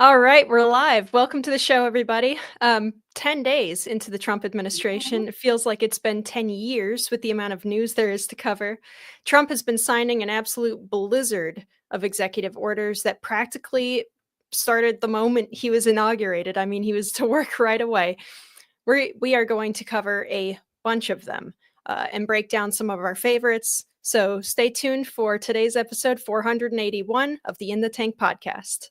All right, we're live. Welcome to the show, everybody. 10 days into the Trump administration, it feels like it's been 10 years with the amount of news there is to cover. Trump has been signing an absolute blizzard of executive orders that practically started the moment he was inaugurated. I mean, he was to work right away. We are going to cover a bunch of them and break down some of our favorites. So stay tuned for today's episode 481 of the In the Tank podcast.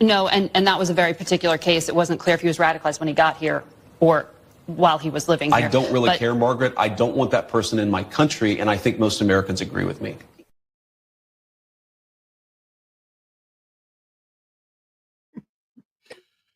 No, and that was a very particular case. It wasn't clear if he was radicalized when he got here or while he was living here. I don't really care, Margaret. I don't want that person in my country, and I think most Americans agree with me.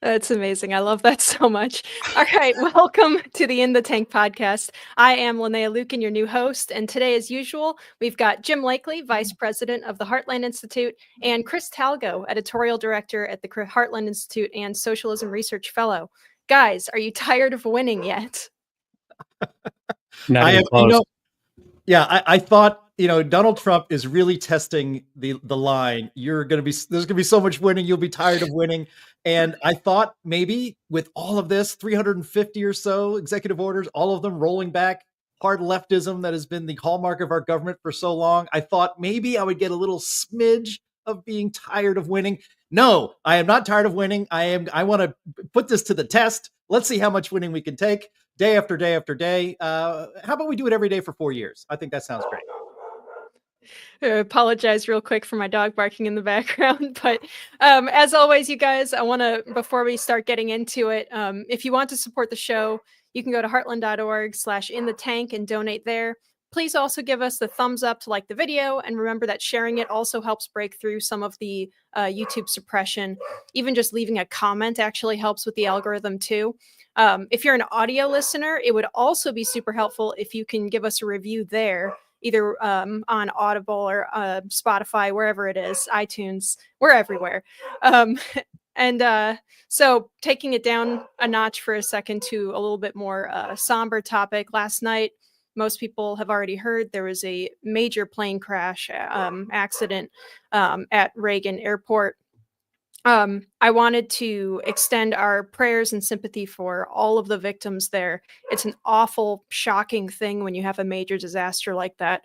That's amazing. I love that so much. All right, welcome to the In the Tank podcast. I am Linnea Lueken, your new host, and today, as usual, we've got Jim Lakely, Vice President of the Heartland Institute, and Chris Talgo, Editorial Director at the Heartland Institute and Socialism Research Fellow. Guys, are you tired of winning yet? I thought, Donald Trump is really testing the line. There's going to be so much winning. You'll be tired of winning. And I thought maybe with all of this, 350 or so executive orders, all of them rolling back hard leftism that has been the hallmark of our government for so long, I thought maybe I would get a little smidge of being tired of winning. No, I am not tired of winning. I want to put this to the test. Let's see how much winning we can take day after day after day. How about we do it every day for 4 years? I think that sounds great. I apologize real quick for my dog barking in the background, but as always, you guys, I want to, before we start getting into it, if you want to support the show, you can go to heartland.org/inthetank and donate there. Please also give us the thumbs up to like the video, and remember that sharing it also helps break through some of the YouTube suppression. Even just leaving a comment actually helps with the algorithm too. If you're an audio listener, it would also be super helpful if you can give us a review there, either on Audible or Spotify, wherever it is, iTunes, we're everywhere. So taking it down a notch for a second to a little bit more somber topic. Last night, most people have already heard there was a major plane crash accident at Reagan Airport. I wanted to extend our prayers and sympathy for all of the victims there. It's an awful, shocking thing when you have a major disaster like that.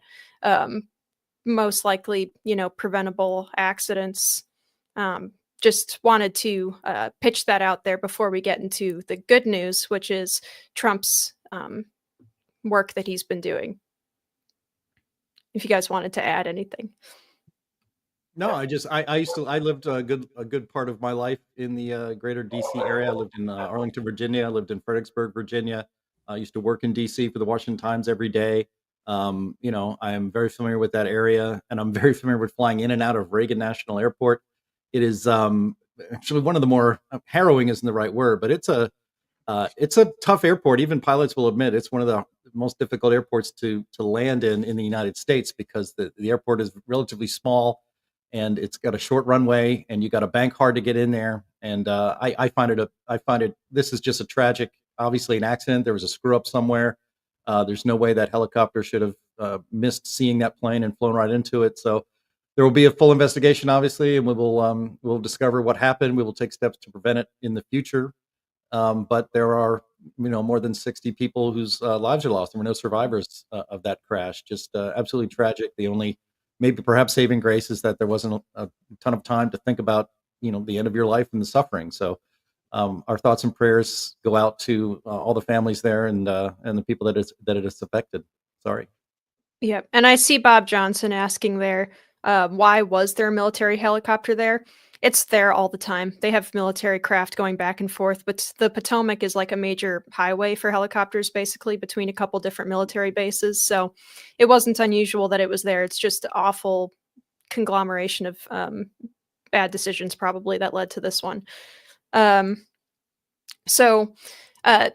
Most likely, preventable accidents. Just wanted to pitch that out there before we get into the good news, which is Trump's work that he's been doing. If you guys wanted to add anything. No, I lived a good part of my life in the greater DC area. I lived in Arlington, Virginia. I lived in Fredericksburg, Virginia. I used to work in DC for the Washington Times every day. I am very familiar with that area, and I'm very familiar with flying in and out of Reagan National Airport. It is actually one of the more harrowing isn't the right word, but it's a tough airport. Even pilots will admit it's one of the most difficult airports to land in the United States, because the airport is relatively small. And it's got a short runway, and you got to bank hard to get in there. And I find it. This is just a tragic, obviously an accident. There was a screw up somewhere. There's no way that helicopter should have missed seeing that plane and flown right into it. So there will be a full investigation, obviously, and we'll discover what happened. We will take steps to prevent it in the future. But there are more than 60 people whose lives are lost. There were no survivors of that crash. Just absolutely tragic. The only maybe perhaps saving grace is that there wasn't a ton of time to think about, the end of your life and the suffering. So our thoughts and prayers go out to all the families there and the people that it has affected. Sorry. Yeah. And I see Bob Johnson asking there, why was there a military helicopter there? It's there all the time. They have military craft going back and forth, but the Potomac is like a major highway for helicopters, basically between a couple different military bases. So it wasn't unusual that it was there. It's just awful conglomeration of bad decisions probably that led to this one.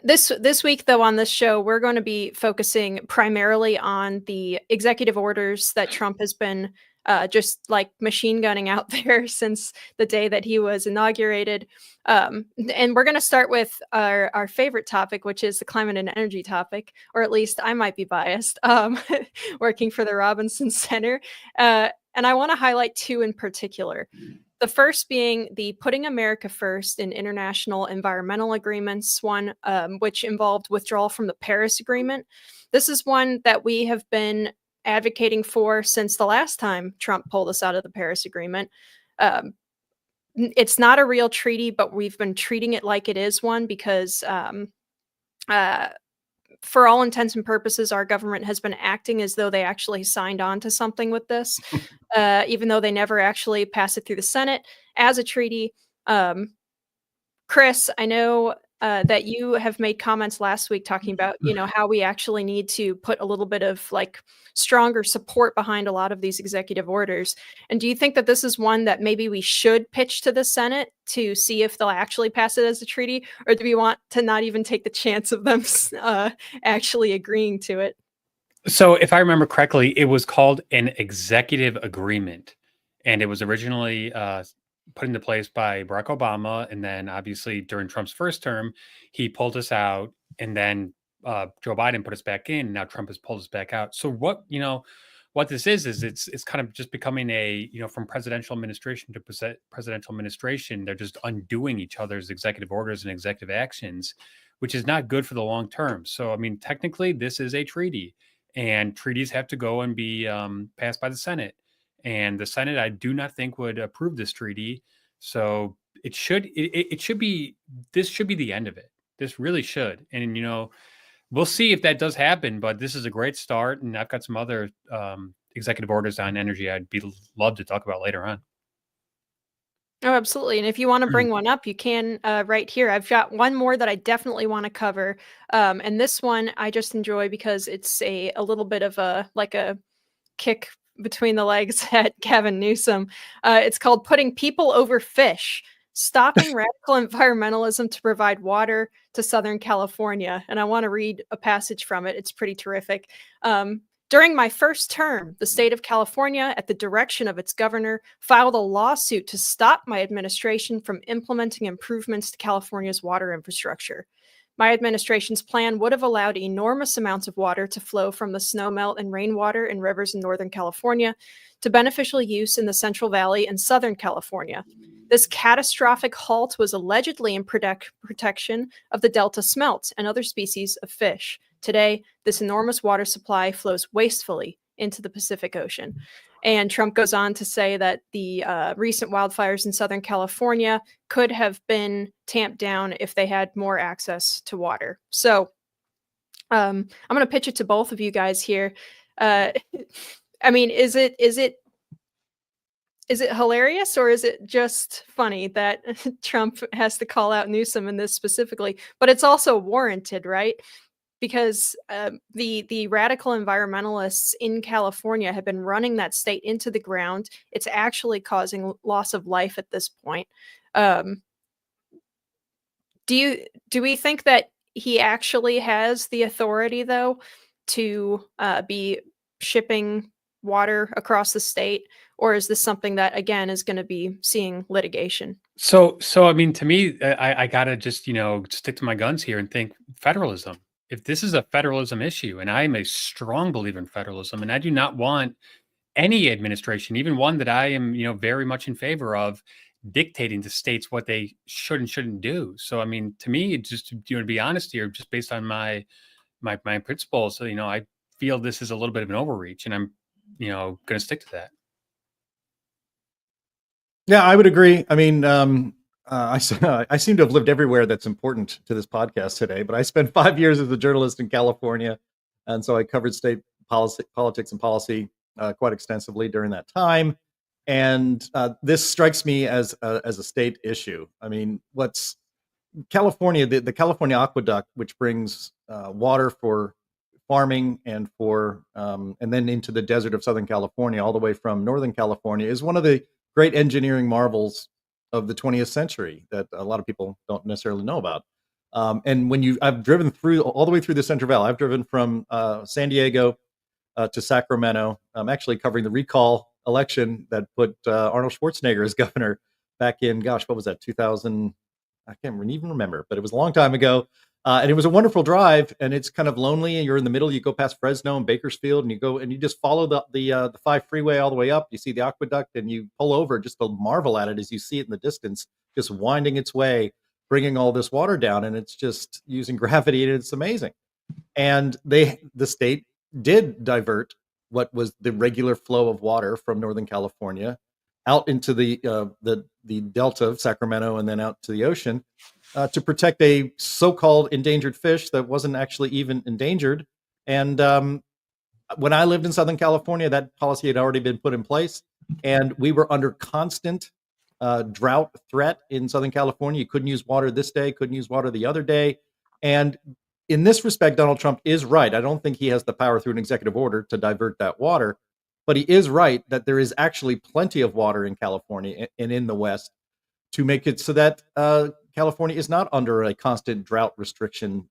This week, though, on this show, we're going to be focusing primarily on the executive orders that Trump has been just like machine gunning out there since the day that he was inaugurated. And we're going to start with our favorite topic, which is the climate and energy topic, or at least I might be biased, working for the Robinson Center. And I want to highlight two in particular. The first being the Putting America First in International Environmental Agreements one, which involved withdrawal from the Paris Agreement. This is one that we have been advocating for since the last time Trump pulled us out of the Paris Agreement. It's not a real treaty, but we've been treating it like it is one because for all intents and purposes, our government has been acting as though they actually signed on to something with this, even though they never actually passed it through the Senate as a treaty. Chris, I know that you have made comments last week talking about, how we actually need to put a little bit of like stronger support behind a lot of these executive orders. And do you think that this is one that maybe we should pitch to the Senate to see if they'll actually pass it as a treaty, or do we want to not even take the chance of them actually agreeing to it? So if I remember correctly, it was called an executive agreement, and it was originally put into place by Barack Obama. And then obviously during Trump's first term, he pulled us out, and then Joe Biden put us back in. Now Trump has pulled us back out. So what this is it's kind of just becoming a, from presidential administration to presidential administration, they're just undoing each other's executive orders and executive actions, which is not good for the long term. So, I mean, technically this is a treaty, and treaties have to go and be passed by the Senate. And the Senate, I do not think, would approve this treaty. So it should be the end of it. This really should. And, we'll see if that does happen, but this is a great start. And I've got some other executive orders on energy I'd love to talk about later on. Oh, absolutely. And if you want to bring one up, you can right here. I've got one more that I definitely want to cover. And this one I just enjoy because it's a little bit of a kick between the legs at Gavin Newsom. It's called Putting People Over Fish, Stopping Radical Environmentalism to Provide Water to Southern California. And I want to read a passage from it. It's pretty terrific. During my first term, the state of California, at the direction of its governor, filed a lawsuit to stop my administration from implementing improvements to California's water infrastructure. My administration's plan would have allowed enormous amounts of water to flow from the snowmelt and rainwater in rivers in Northern California to beneficial use in the Central Valley and Southern California. This catastrophic halt was allegedly in protection of the Delta smelt and other species of fish. Today, this enormous water supply flows wastefully into the Pacific Ocean. And Trump goes on to say that the recent wildfires in Southern California could have been tamped down if they had more access to water. So I'm going to pitch it to both of you guys here. I mean, is it hilarious, or is it just funny that Trump has to call out Newsom in this specifically? But it's also warranted, right? Because the radical environmentalists in California have been running that state into the ground. It's actually causing loss of life at this point. Do we think that he actually has the authority, though, to be shipping water across the state, or is this something that again is going to be seeing litigation? So I mean, to me, I gotta just stick to my guns here and think federalism. If this is a federalism issue, and I am a strong believer in federalism, and I do not want any administration, even one that I am, very much in favor of, dictating to states what they should and shouldn't do. So, I mean, to me, just to be honest here, just based on my principles, I feel this is a little bit of an overreach, and I'm, going to stick to that. Yeah, I would agree. I mean, I seem to have lived everywhere that's important to this podcast today, but I spent 5 years as a journalist in California. And so I covered state politics and policy quite extensively during that time. And this strikes me as a state issue. I mean, California, the California aqueduct, which brings water for farming and for and then into the desert of Southern California, all the way from Northern California, is one of the great engineering marvels of the 20th century that a lot of people don't necessarily know about. And when I've driven through all the way through the Central Valley. I've driven from San Diego to Sacramento. I'm actually covering the recall election that put Arnold Schwarzenegger as governor back in, gosh, what was that, 2000? I can't even remember, but it was a long time ago. And it was a wonderful drive, and it's kind of lonely, and you're in the middle. You go past Fresno and Bakersfield, and you go and you just follow the 5 freeway all the way up. You see the aqueduct, and you pull over just to marvel at it as you see it in the distance, just winding its way, bringing all this water down, and it's just using gravity, and it's amazing. And the state did divert what was the regular flow of water from Northern California out into the delta of Sacramento and then out to the ocean to protect a so-called endangered fish that wasn't actually even endangered. And when I lived in Southern California, that policy had already been put in place, and we were under constant drought threat in Southern California. You couldn't use water this day, couldn't use water the other day. And in this respect, Donald Trump is right. I don't think he has the power through an executive order to divert that water, but he is right that there is actually plenty of water in California and in the West to make it so that California is not under a constant drought restriction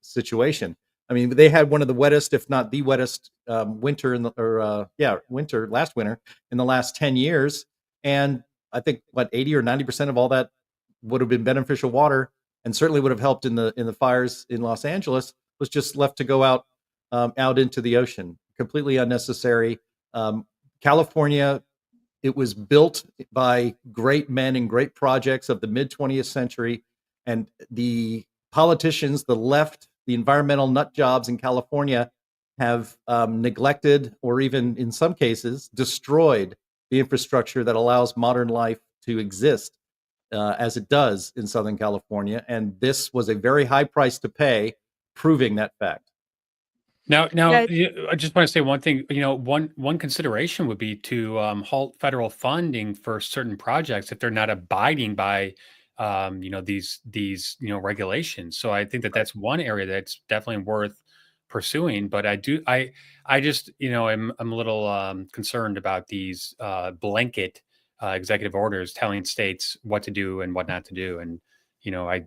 situation. I mean, they had one of the wettest, if not the wettest, winter last winter in the last 10 years. And I think 80 or 90% of all that would have been beneficial water, and certainly would have helped in the fires in Los Angeles, was just left to go out into the ocean, completely unnecessary. California, it was built by great men and great projects of the mid 20th century, and the politicians, the left, the environmental nut jobs in California have neglected, or even in some cases destroyed, the infrastructure that allows modern life to exist as it does in Southern California. And this was a very high price to pay, proving that fact. Now, Yeah. I just want to say one thing. One consideration would be to halt federal funding for certain projects if they're not abiding by, these regulations. So I think that that's one area that's definitely worth pursuing. But I just I'm a little concerned about these blanket executive orders telling states what to do and what not to do, and I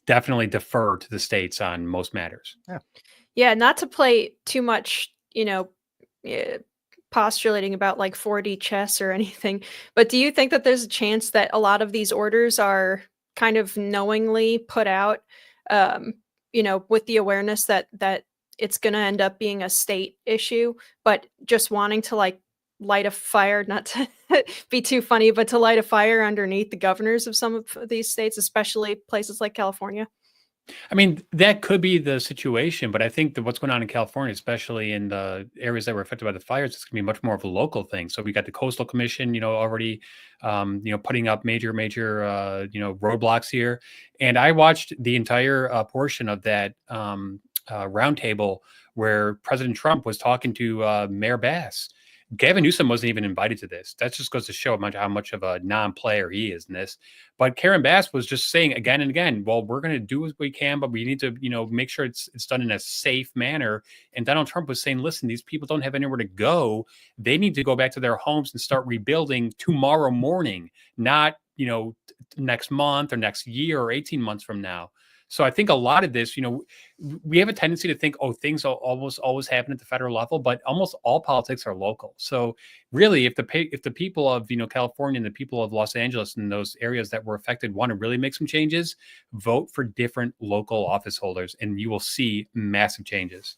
definitely defer to the states on most matters. Yeah. Yeah, not to play too much, postulating about like 4D chess or anything, but do you think that there's a chance that a lot of these orders are kind of knowingly put out, with the awareness that it's going to end up being a state issue, but just wanting to like light a fire, not to be too funny, but to light a fire underneath the governors of some of these states, especially places like California? I mean, that could be the situation, but I think that what's going on in California, especially in the areas that were affected by the fires, it's going to be much more of a local thing. So we got the Coastal Commission, already, putting up major, roadblocks here. And I watched the entire portion of that roundtable where President Trump was talking to Mayor Bass. Gavin Newsom wasn't even invited to this. That just goes to show how much of a non-player he is in this. But Karen Bass was just saying again and again, well, we're going to do what we can, but we need to, make sure it's done in a safe manner. And Donald Trump was saying, listen, these people don't have anywhere to go. They need to go back to their homes and start rebuilding tomorrow morning, not, next month or next year or 18 months from now. So I think a lot of this, we have a tendency to think, oh, things almost always happen at the federal level, but almost all politics are local. So really, if the people of California and the people of Los Angeles and those areas that were affected want to really make some changes, vote for different local office holders, and you will see massive changes.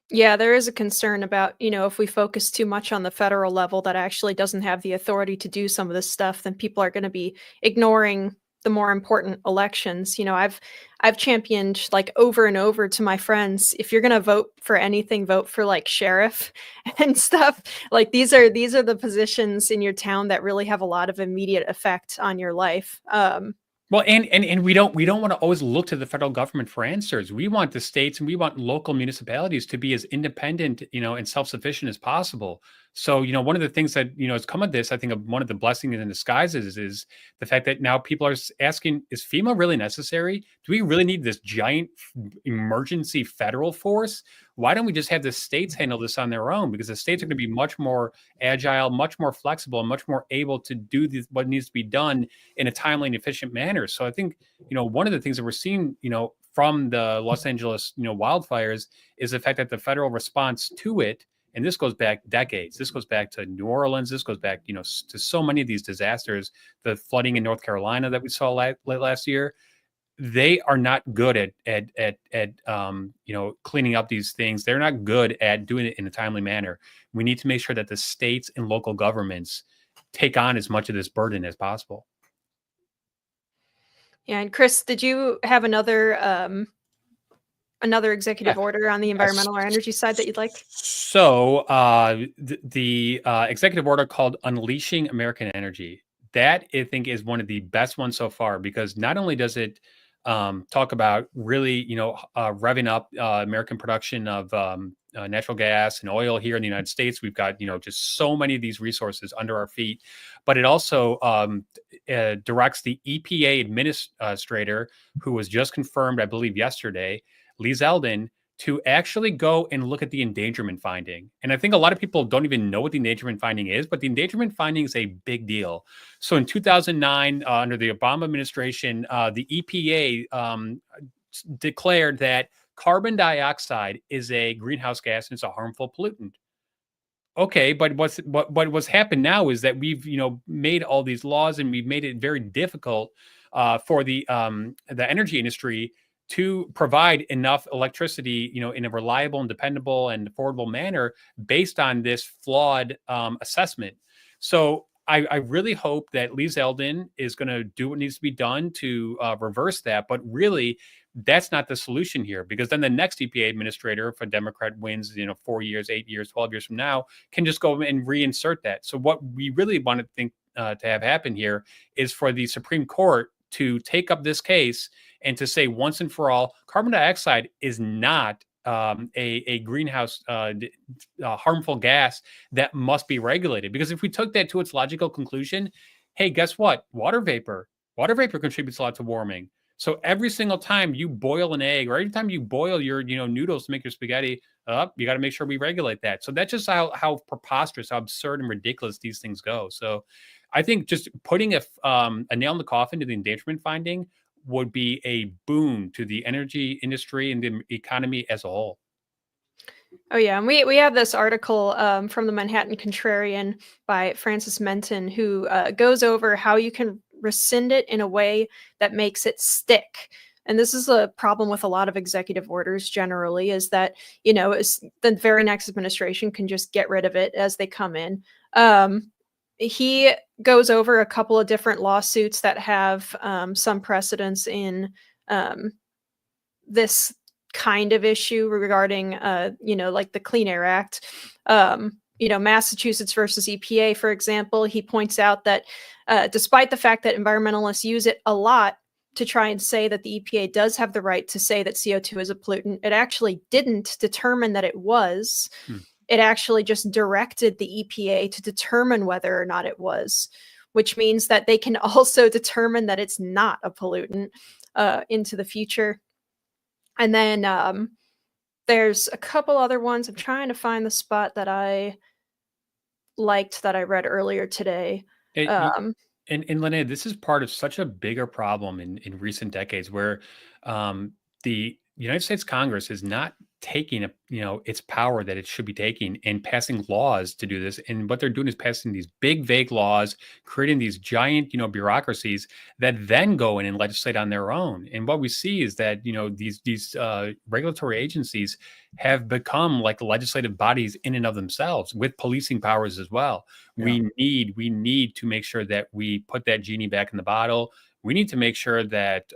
Yeah, there is a concern about, if we focus too much on the federal level that actually doesn't have the authority to do some of this stuff, then people are going to be ignoring the more important elections. I've championed like over and over to my friends, if you're going to vote for anything, vote for like sheriff and stuff. Like these are the positions in your town that really have a lot of immediate effect on your life. Well, and we don't want to always look to the federal government for answers. We want the states and we want local municipalities to be as independent, and self-sufficient as possible. So, one of the things that, has come of this, I think one of the blessings in disguises is the fact that now people are asking, is FEMA really necessary? Do we really need this giant emergency federal force? Why don't we just have the states handle this on their own? Because the states are going to be much more agile, much more flexible, and much more able to do what needs to be done in a timely and efficient manner. So I think, one of the things that we're seeing, from the Los Angeles, wildfires is the fact that the federal response to it, and this goes back decades. This goes back to New Orleans. This goes back, to so many of these disasters, the flooding in North Carolina that we saw last year. They are not good at cleaning up these things. They're not good at doing it in a timely manner. We need to make sure that the states and local governments take on as much of this burden as possible. Yeah, and Chris, did you have another executive order on the environmental or energy side that you'd like? So the executive order called Unleashing American Energy, that I think is one of the best ones so far, because not only does it talk about really, revving up American production of natural gas and oil here in the United States. We've got, just so many of these resources under our feet, but it also directs the EPA administrator, who was just confirmed, I believe, yesterday, Lee Zeldin, to actually go and look at the endangerment finding. And I think a lot of people don't even know what the endangerment finding is, but the endangerment finding is a big deal. So in 2009, under the Obama administration, the EPA declared that carbon dioxide is a greenhouse gas and it's a harmful pollutant. Okay, but what's happened now is that we've made all these laws, and we've made it very difficult for the energy industry to provide enough electricity, in a reliable and dependable and affordable manner based on this flawed assessment. So I really hope that Lee Zeldin is going to do what needs to be done to reverse that. But really, that's not the solution here, because then the next EPA administrator, if a Democrat wins, 4 years, 8 years, 12 years from now, can just go and reinsert that. So what we really want to think to have happen here is for the Supreme Court to take up this case and to say once and for all, carbon dioxide is not a greenhouse harmful gas that must be regulated. Because if we took that to its logical conclusion, hey, guess what? Water vapor contributes a lot to warming. So every single time you boil an egg, or every time you boil your noodles to make your spaghetti, you got to make sure we regulate that. So that's just how preposterous, how absurd and ridiculous these things go. So I think just putting a nail in the coffin to the endangerment finding would be a boon to the energy industry and the economy as a whole. Oh yeah, and we have this article from the Manhattan Contrarian by Francis Menton, who goes over how you can rescind it in a way that makes it stick. And this is a problem with a lot of executive orders generally, is that, the very next administration can just get rid of it as they come in. He goes over a couple of different lawsuits that have some precedence in this kind of issue regarding, like the Clean Air Act. Massachusetts versus EPA, for example. He points out that despite the fact that environmentalists use it a lot to try and say that the EPA does have the right to say that CO2 is a pollutant, it actually didn't determine that it was. It actually just directed the EPA to determine whether or not it was, which means that they can also determine that it's not a pollutant into the future. And then there's a couple other ones. I'm trying to find the spot that I liked that I read earlier today. And Linnea, this is part of such a bigger problem in recent decades, where the United States Congress is not taking its power that it should be taking and passing laws to do this. And what they're doing is passing these big, vague laws, creating these giant, bureaucracies that then go in and legislate on their own. And what we see is that, these regulatory agencies have become like legislative bodies in and of themselves, with policing powers as well. Yeah. We need to make sure that we put that genie back in the bottle. We need to make sure that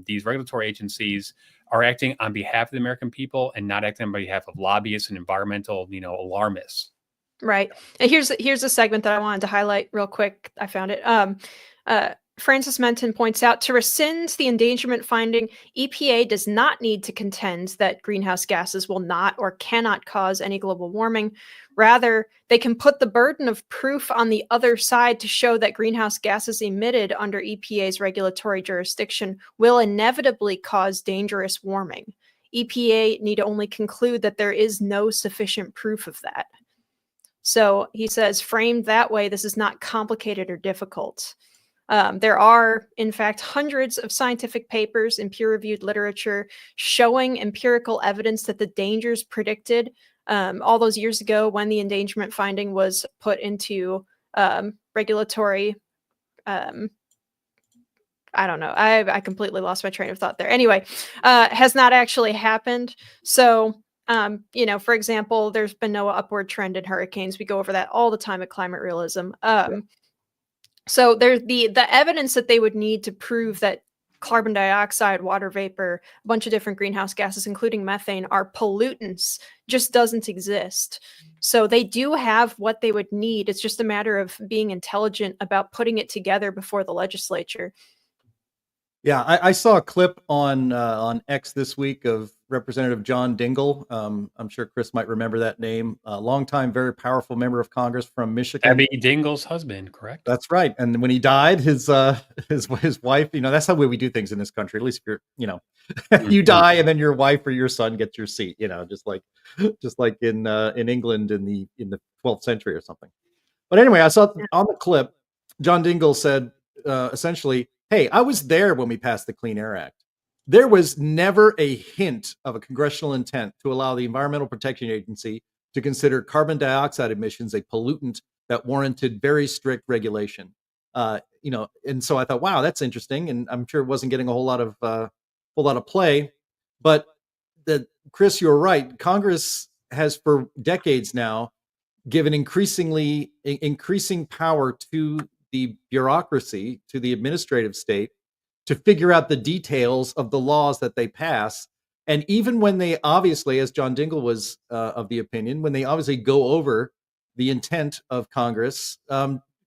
these regulatory agencies are acting on behalf of the American people and not acting on behalf of lobbyists and environmental, alarmists. Right. And here's a segment that I wanted to highlight real quick. I found it. Francis Menton points out, to rescind the endangerment finding, EPA does not need to contend that greenhouse gases will not or cannot cause any global warming. Rather, they can put the burden of proof on the other side to show that greenhouse gases emitted under EPA's regulatory jurisdiction will inevitably cause dangerous warming. EPA need only conclude that there is no sufficient proof of that. So he says, framed that way, this is not complicated or difficult. There are, in fact, hundreds of scientific papers in peer-reviewed literature showing empirical evidence that the dangers predicted all those years ago when the endangerment finding was put into regulatory. I don't know. I completely lost my train of thought there. Anyway, has not actually happened. So, for example, there's been no upward trend in hurricanes. We go over that all the time at Climate Realism. So there's the evidence that they would need to prove that carbon dioxide, water vapor, a bunch of different greenhouse gases, including methane, are pollutants, just doesn't exist. So they do have what they would need. It's just a matter of being intelligent about putting it together before the legislature. Yeah, I saw a clip on X this week of Representative John Dingell. I'm sure Chris might remember that name. A longtime, very powerful member of Congress from Michigan. Abby Dingell's husband, correct? That's right. And when he died, his wife, that's how we do things in this country. At least if you're, you die and then your wife or your son gets your seat. Just like in England in the 12th century or something. But anyway, I saw on the clip, John Dingell said essentially, hey, I was there when we passed the Clean Air Act. There was never a hint of a congressional intent to allow the Environmental Protection Agency to consider carbon dioxide emissions a pollutant that warranted very strict regulation. And so I thought, wow, that's interesting. And I'm sure it wasn't getting a whole lot of play. But Chris, you're right. Congress has for decades now given increasing power to the bureaucracy, to the administrative state, to figure out the details of the laws that they pass. And even when they obviously, as John Dingell was of the opinion, when they obviously go over the intent of Congress,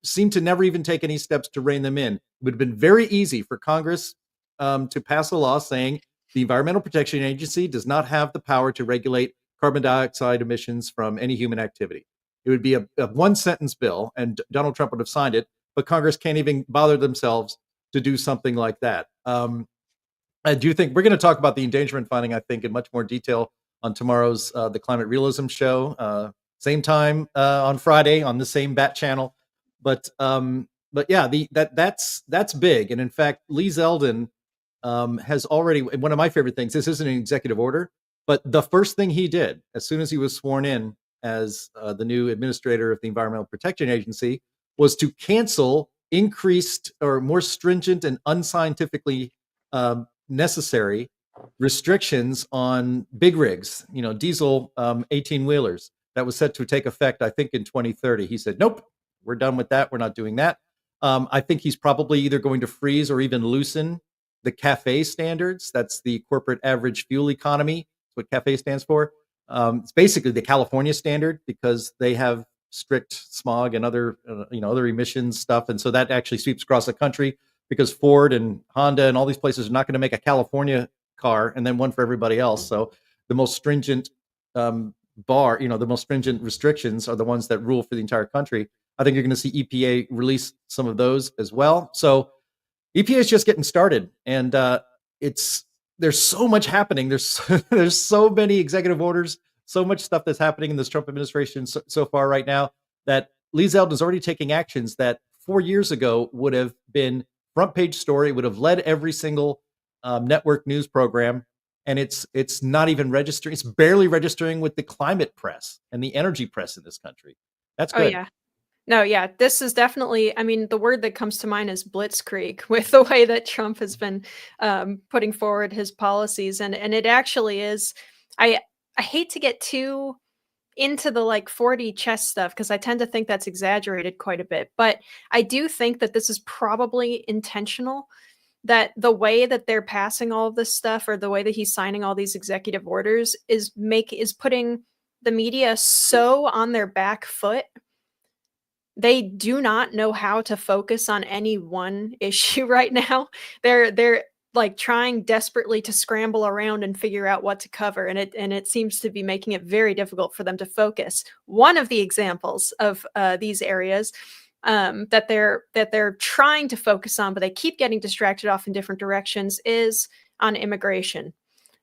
seem to never even take any steps to rein them in. It would have been very easy for Congress to pass a law saying the Environmental Protection Agency does not have the power to regulate carbon dioxide emissions from any human activity. It would be a one-sentence bill, and Donald Trump would have signed it, but Congress can't even bother themselves to do something like that. I do think we're going to talk about the endangerment finding, I think, in much more detail on tomorrow's the Climate Realism show, same time on Friday on the same Bat channel. But yeah, that's big. And in fact, Lee Zeldin has already, one of my favorite things, this isn't an executive order, but the first thing he did as soon as he was sworn in as the new administrator of the Environmental Protection Agency was to cancel increased or more stringent and unscientifically necessary restrictions on big rigs, diesel 18-wheelers that was set to take effect, I think, in 2030. He said, nope, we're done with that. We're not doing that. I think he's probably either going to freeze or even loosen the CAFE standards. That's the corporate average fuel economy. That's what CAFE stands for. It's basically the California standard because they have strict smog and other emissions stuff. And so that actually sweeps across the country because Ford and Honda and all these places are not going to make a California car and then one for everybody else. So the most stringent the most stringent restrictions are the ones that rule for the entire country. I think you're going to see EPA release some of those as well. So EPA is just getting started, and there's so much happening. There's so many executive orders, so much stuff that's happening in this Trump administration so far right now that Lee Zeldin is already taking actions that 4 years ago would have been front page story, would have led every single network news program. And it's not even registering. It's barely registering with the climate press and the energy press in this country. That's good. Oh, yeah. No, yeah, this is definitely, the word that comes to mind is blitzkrieg with the way that Trump has been putting forward his policies. And it actually is, I hate to get too into the 4D chess stuff because I tend to think that's exaggerated quite a bit. But I do think that this is probably intentional, that the way that they're passing all of this stuff or the way that he's signing all these executive orders is putting the media so on their back foot they do not know how to focus on any one issue right now. They're like trying desperately to scramble around and figure out what to cover, and it seems to be making it very difficult for them to focus. One of the examples of these areas that they're trying to focus on, but they keep getting distracted off in different directions, is on immigration.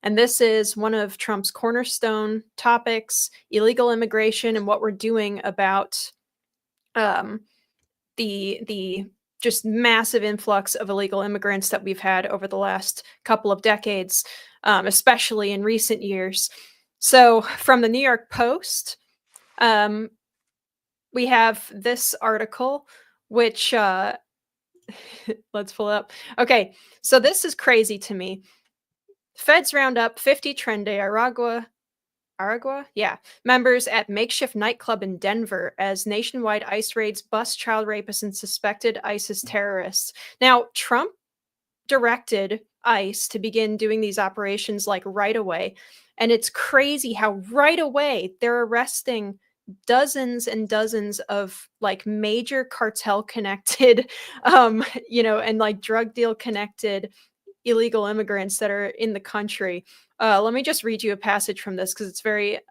And this is one of Trump's cornerstone topics: illegal immigration, and what we're doing about the just massive influx of illegal immigrants that we've had over the last couple of decades, especially in recent years. So, from the New York Post, we have this article, which let's pull it up. Okay, so this is crazy to me. Feds round up 50 Trende Aragua? Yeah. Members at makeshift nightclub in Denver as nationwide ICE raids bust child rapists and suspected ISIS terrorists. Now, Trump directed ICE to begin doing these operations like right away. And it's crazy how right away they're arresting dozens and dozens of like major cartel connected, and like drug deal connected illegal immigrants that are in the country. Let me just read you a passage from this because it's very,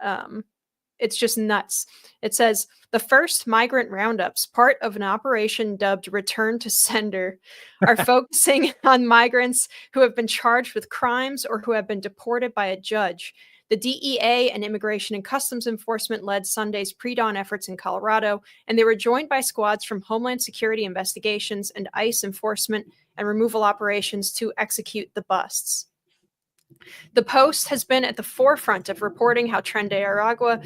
it's just nuts. It says, the first migrant roundups, part of an operation dubbed Return to Sender, are focusing on migrants who have been charged with crimes or who have been deported by a judge. The DEA and Immigration and Customs Enforcement led Sunday's pre-dawn efforts in Colorado, and they were joined by squads from Homeland Security Investigations and ICE enforcement and removal operations to execute the busts. The Post has been at the forefront of reporting how Trende Aragua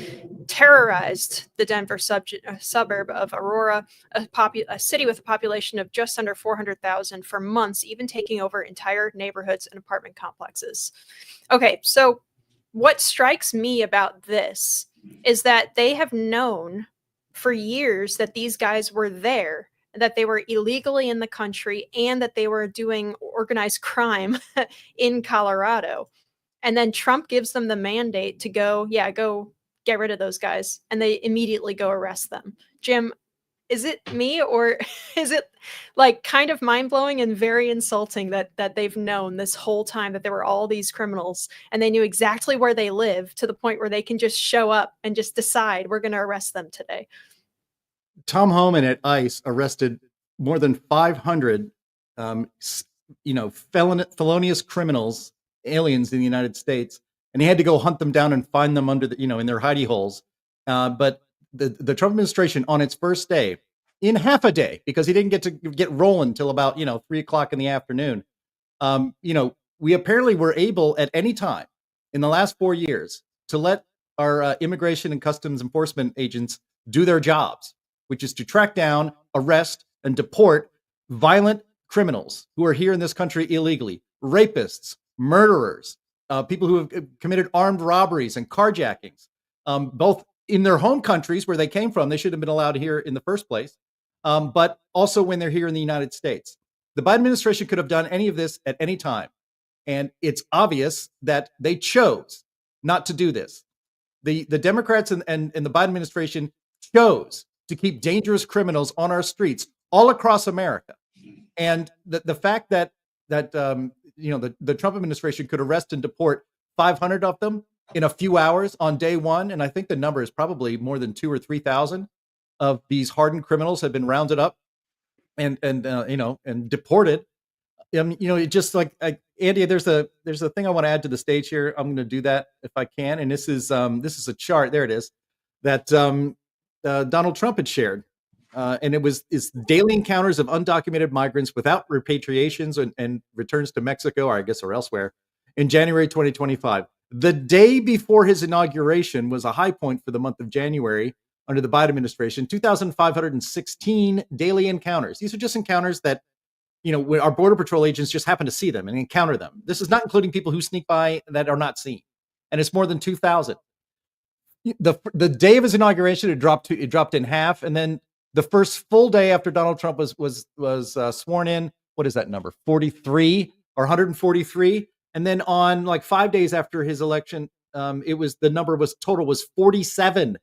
terrorized the Denver suburb of Aurora, a city with a population of just under 400,000 for months, even taking over entire neighborhoods and apartment complexes. Okay, so what strikes me about this is that they have known for years that these guys were there, that they were illegally in the country, and that they were doing organized crime in Colorado. And then Trump gives them the mandate to go get rid of those guys. And they immediately go arrest them. Jim, is it me, or is it like kind of mind blowing and very insulting that they've known this whole time that there were all these criminals and they knew exactly where they live, to the point where they can just show up and just decide we're going to arrest them today? Tom Homan at ICE arrested more than 500, felonious criminals, aliens in the United States, and he had to go hunt them down and find them under the, in their hidey holes. But the Trump administration, on its first day, in half a day, because he didn't get rolling till about 3:00 in the afternoon, we apparently were able at any time in the last 4 years to let our immigration and customs enforcement agents do their jobs, which is to track down, arrest, and deport violent criminals who are here in this country illegally, rapists, murderers, people who have committed armed robberies and carjackings, both in their home countries where they came from. They should have been allowed here in the first place, but also when they're here in the United States. The Biden administration could have done any of this at any time. And it's obvious that they chose not to do this. The Democrats and the Biden administration chose to keep dangerous criminals on our streets all across America. And the fact that the Trump administration could arrest and deport 500 of them in a few hours on day one, and I think the number is probably more than 2,000 or 3,000 of these hardened criminals have been rounded up and deported. It just like Andy, there's a thing I want to add to the stage here. I'm going to do that if I can, and this is a chart. There it is, that Donald Trump had shared. And it's daily encounters of undocumented migrants without repatriations and returns to Mexico, or I guess, or elsewhere, in January 2025. The day before his inauguration was a high point for the month of January under the Biden administration, 2,516 daily encounters. These are just encounters that, when our Border Patrol agents just happen to see them and encounter them. This is not including people who sneak by that are not seen. And it's more than 2,000. The day of his inauguration, it dropped in half. And then the first full day after Donald Trump was sworn in, what is that number? 43 or 143. And then on like 5 days after his election, the number was 47.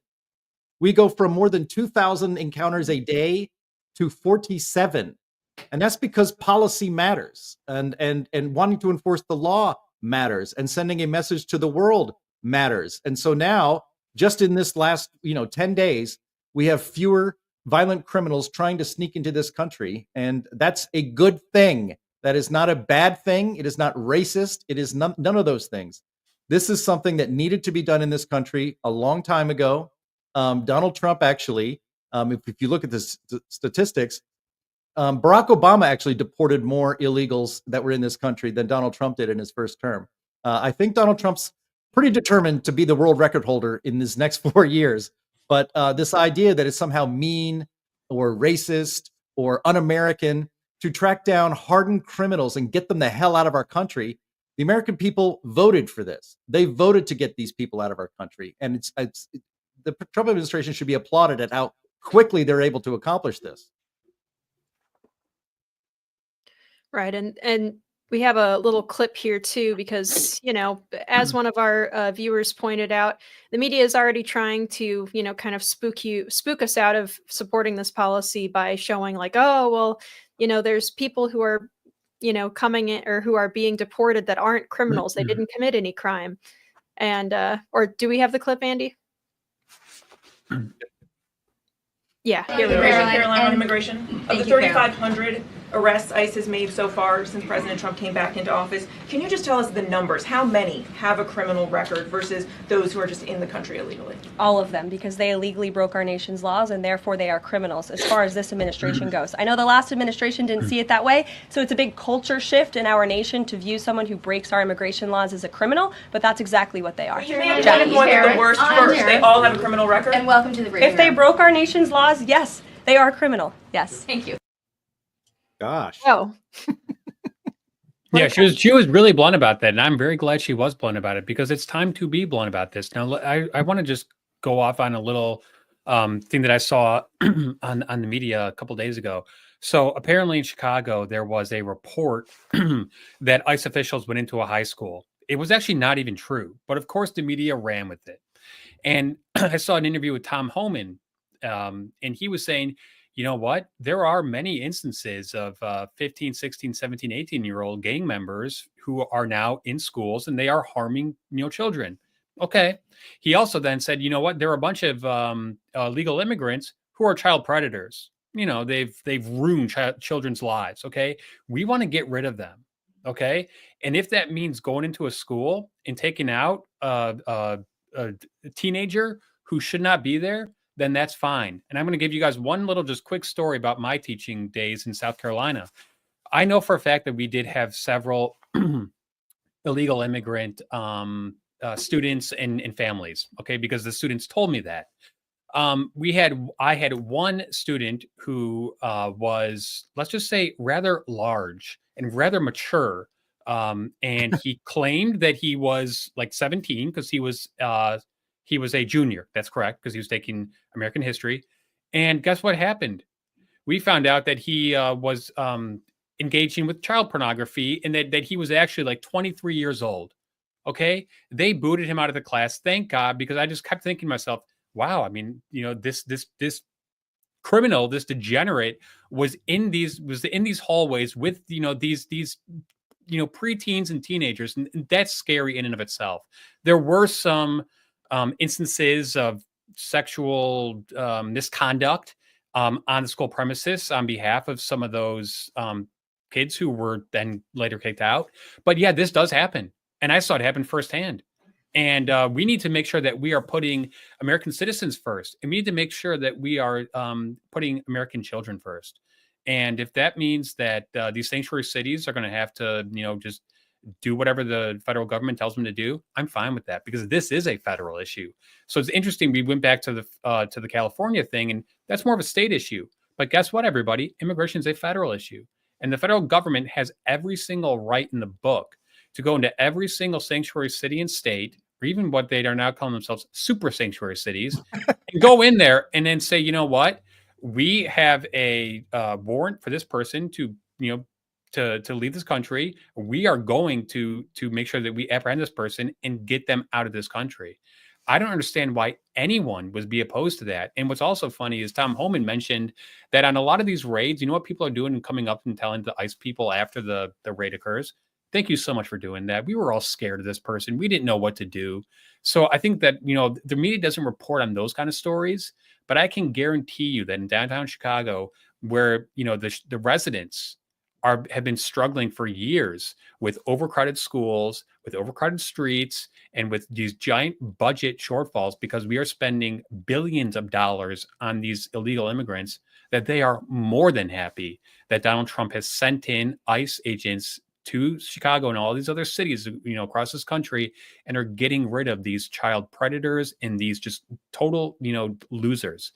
We go from more than 2,000 encounters a day to 47. And that's because policy matters, and wanting to enforce the law matters, and sending a message to the world matters. And so now, just in this last 10 days, we have fewer violent criminals trying to sneak into this country, and that's a good thing. That is not a bad thing. It is not racist. It is none of those things. This is something that needed to be done in this country a long time ago. Donald Trump actually, if you look at the statistics, Barack Obama actually deported more illegals that were in this country than Donald Trump did in his first term. I think Donald Trump's pretty determined to be the world record holder in his next 4 years. But this idea that it's somehow mean or racist or un-American to track down hardened criminals and get them the hell out of our country, the American people voted for this. They voted to get these people out of our country. And the Trump administration should be applauded at how quickly they're able to accomplish this. Right. And we have a little clip here too, because, as one of our viewers pointed out, the media is already trying to, kind of spook us out of supporting this policy by showing like, oh, well, there's people who are, coming in or who are being deported that aren't criminals. They didn't commit any crime. And, or do we have the clip, Andy? Yeah, here we go. Carolina on immigration. Of the 3,500 arrests ICE has made so far since President Trump came back into office, can you just tell us the numbers? How many have a criminal record versus those who are just in the country illegally? All of them, because they illegally broke our nation's laws and therefore they are criminals as far as this administration goes. I know the last administration didn't see it that way, so it's a big culture shift in our nation to view someone who breaks our immigration laws as a criminal, but that's exactly what they are. You may have pinpointed the worst first. They all have a criminal record? And welcome to the briefing If they room. broke our nation's laws, yes, they are criminal. Yes. Thank you. Gosh. Oh, Yeah, she was really blunt about that, and I'm very glad she was blunt about it because it's time to be blunt about this. Now, I want to just go off on a little thing that I saw on the media a couple days ago. So apparently in Chicago, there was a report that ICE officials went into a high school. It was actually not even true, but of course the media ran with it. And I saw an interview with Tom Homan, and he was saying, you know what? There are many instances of 15, 16, 17, 18-year-old gang members who are now in schools and they are harming, children. Okay. He also then said, you know what? There are a bunch of legal immigrants who are child predators. They've ruined children's lives. Okay. We want to get rid of them. Okay. And if that means going into a school and taking out a teenager who should not be there, then that's fine. And I'm going to give you guys one little just quick story about my teaching days in South Carolina. I know for a fact that we did have several illegal immigrant students and families, okay, because the students told me that. I had one student who was, let's just say, rather large and rather mature. And he claimed that he was like 17 because he was a junior. That's correct, because he was taking American history. And guess what happened? We found out that he was engaging with child pornography and that he was actually like 23 years old. Okay. They booted him out of the class. Thank God, because I just kept thinking to myself, wow, I mean, this criminal, this degenerate was in these hallways with, these preteens and teenagers. And that's scary in and of itself. There were some instances of sexual misconduct on the school premises on behalf of some of those kids who were then later kicked out. But yeah, this does happen. And I saw it happen firsthand. And we need to make sure that we are putting American citizens first. And we need to make sure that we are putting American children first. And if that means that these sanctuary cities are going to have to, just do whatever the federal government tells them to do, I'm fine with that, because this is a federal issue. So it's interesting. We went back to the California thing, and that's more of a state issue. But guess what, everybody? Immigration is a federal issue. And the federal government has every single right in the book to go into every single sanctuary city and state, or even what they are now calling themselves super sanctuary cities, and go in there and then say, you know what? We have a warrant for this person to leave this country. We are going to make sure that we apprehend this person and get them out of this country. I don't understand why anyone would be opposed to that. And what's also funny is Tom Homan mentioned that on a lot of these raids, you know what people are doing and coming up and telling the ICE people after the raid occurs? Thank you so much for doing that. We were all scared of this person. We didn't know what to do. So I think that, you know, the media doesn't report on those kind of stories, but I can guarantee you that in downtown Chicago, where, you know, the residents have been struggling for years with overcrowded schools, with overcrowded streets, and with these giant budget shortfalls because we are spending billions of dollars on these illegal immigrants, that they are more than happy that Donald Trump has sent in ICE agents to Chicago and all these other cities, you know, across this country, and are getting rid of these child predators and these just total, you know, losers.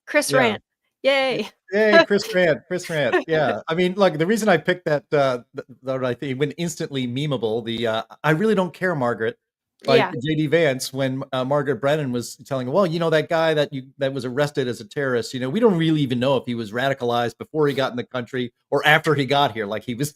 Chris Yeah. Rant. Yay. Hey, Chris Rant. Yeah. I mean, look, the reason I picked that I think it went instantly memeable, the I really don't care, Margaret, by Yeah. JD Vance, when Margaret Brennan was telling him, well, you know, that guy that was arrested as a terrorist, you know, we don't really even know if he was radicalized before he got in the country or after he got here. Like he was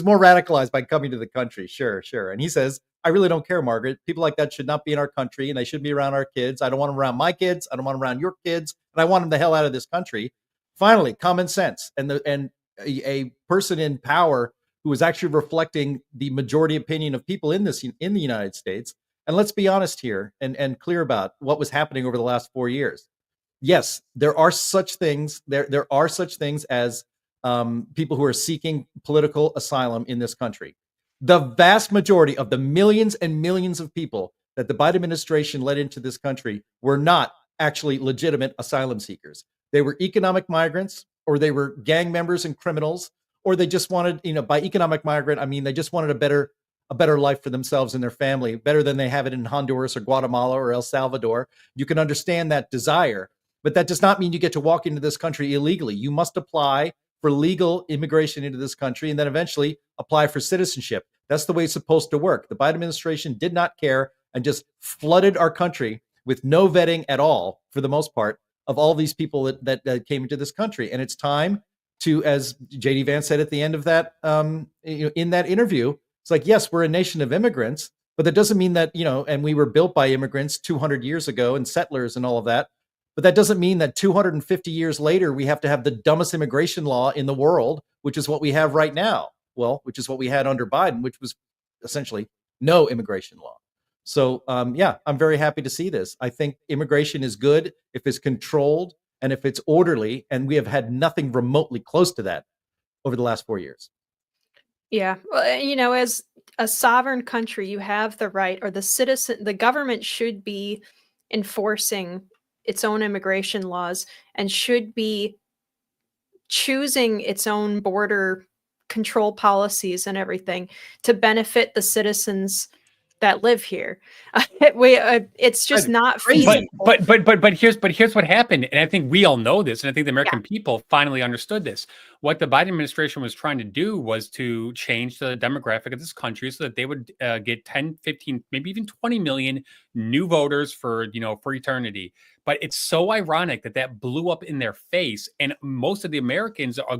more radicalized by coming to the country. Sure. And he says, I really don't care, Margaret. People like that should not be in our country, and they shouldn't be around our kids. I don't want them around my kids. I don't want them around your kids, and I want them the hell out of this country. Finally, common sense and a person in power who is actually reflecting the majority opinion of people in the United States. And let's be honest here and clear about what was happening over the last 4 years. Yes, there are such things. There are such things as people who are seeking political asylum in this country. The vast majority of the millions and millions of people that the Biden administration let into this country were not actually legitimate asylum seekers. They were economic migrants, or they were gang members and criminals, or they just wanted, you know, by economic migrant, I mean, they just wanted a better life for themselves and their family, better than they have it in Honduras or Guatemala or El Salvador. You can understand that desire, but that does not mean you get to walk into this country illegally. You must apply for legal immigration into this country and then eventually apply for citizenship. That's the way it's supposed to work. The Biden administration did not care and just flooded our country with no vetting at all, for the most part, of all these people that came into this country. And it's time to, as JD Vance said at the end of that, in that interview, it's like, yes, we're a nation of immigrants, but that doesn't mean that, you know, and we were built by immigrants 200 years ago and settlers and all of that. But that doesn't mean that 250 years later, we have to have the dumbest immigration law in the world, which is what we have right now. Well, which is what we had under Biden, which was essentially no immigration law. So, yeah, I'm very happy to see this. I think immigration is good if it's controlled and if it's orderly, and we have had nothing remotely close to that over the last 4 years. Yeah. Well, you know, as a sovereign country, you have the right, or the government should be enforcing its own immigration laws and should be choosing its own border control policies and everything to benefit the citizens that live here. It's just not feasible. But here's what happened, and I think we all know this, and I think the American people finally understood this. What the Biden administration was trying to do was to change the demographic of this country so that they would get 10, 15, maybe even 20 million new voters for eternity. But it's so ironic that blew up in their face, and most of the Americans are,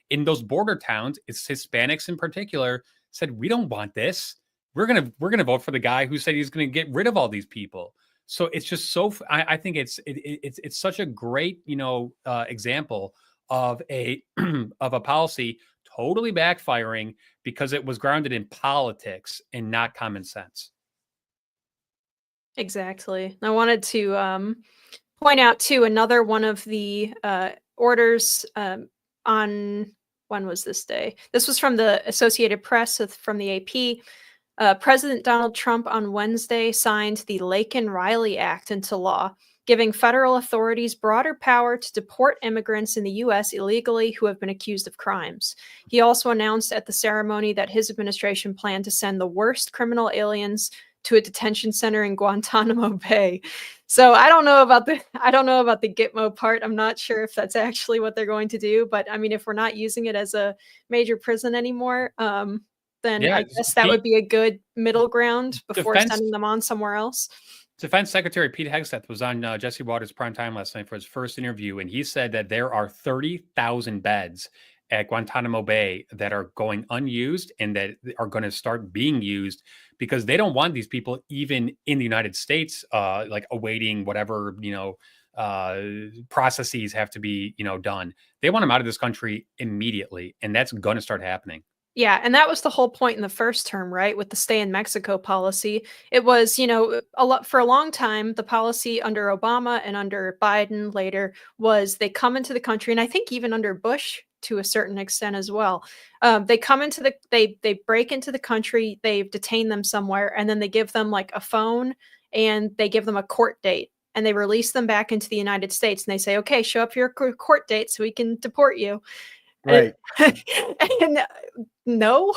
in those border towns, it's Hispanics in particular, said, we don't want this. We're gonna vote for the guy who said he's gonna get rid of all these people. So it's just so. I think it's such a great example of a of a policy totally backfiring because it was grounded in politics and not common sense. Exactly. I wanted to point out too another one of the orders on, when was this day? This was from the Associated Press, from the AP. President Donald Trump on Wednesday signed the Laken-Riley Act into law, giving federal authorities broader power to deport immigrants in the U.S. illegally who have been accused of crimes. He also announced at the ceremony that his administration planned to send the worst criminal aliens to a detention center in Guantanamo Bay. So I don't know about the Gitmo part. I'm not sure if that's actually what they're going to do. But I mean, if we're not using it as a major prison anymore, then yeah, I guess that would be a good middle ground before sending them on somewhere else. Defense Secretary Pete Hegseth was on Jesse Waters' Prime Time last night for his first interview, and he said that there are 30,000 beds at Guantanamo Bay that are going unused and that are going to start being used because they don't want these people even in the United States, like awaiting whatever, processes have to be, done. They want them out of this country immediately. And that's going to start happening. Yeah, and that was the whole point in the first term, right? With the stay in Mexico policy. It was, a lot for a long time, the policy under Obama and under Biden later was they come into the country, and I think even under Bush to a certain extent as well. They come into they break into the country, they detain them somewhere, and then they give them like a phone and they give them a court date. And they release them back into the United States, and they say, "Okay, show up your court date so we can deport you." Right. And no,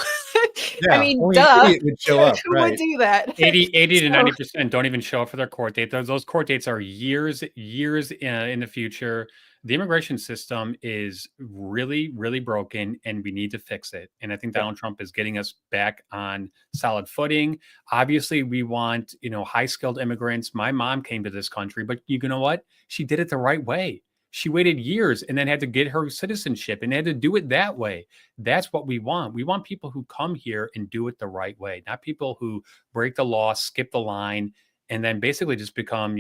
Yeah, I mean, only an duh. idiot would show up, Who right. would do that? 80 to So- 90% don't even show up for their court date. Those court dates are years in the future. The immigration system is really, really broken, and we need to fix it. And I think Donald Trump is getting us back on solid footing. Obviously, we want, high-skilled immigrants. My mom came to this country, but you know what? She did it the right way. She waited years and then had to get her citizenship and had to do it that way. That's what we want. We want people who come here and do it the right way, not people who break the law, skip the line, and then basically just become,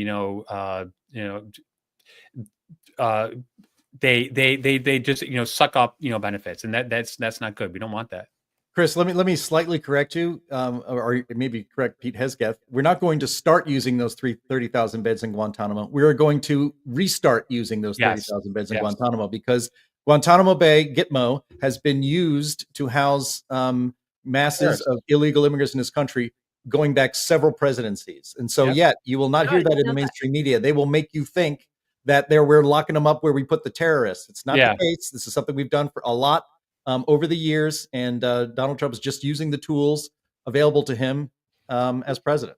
they just suck up benefits, and that's not good. We don't want that. Chris, let me slightly correct you, or maybe correct Pete Hesketh. We're not going to start using those 30,000 beds in Guantanamo. We are going to restart using those 30,000 beds in Guantanamo because Guantanamo Bay, Gitmo, has been used to house masses of illegal immigrants in this country going back several presidencies. And so, you will not hear that in the mainstream media. They will make you think that we're locking them up where we put the terrorists. It's not the case. This is something we've done for a lot over the years, and Donald Trump is just using the tools available to him as president.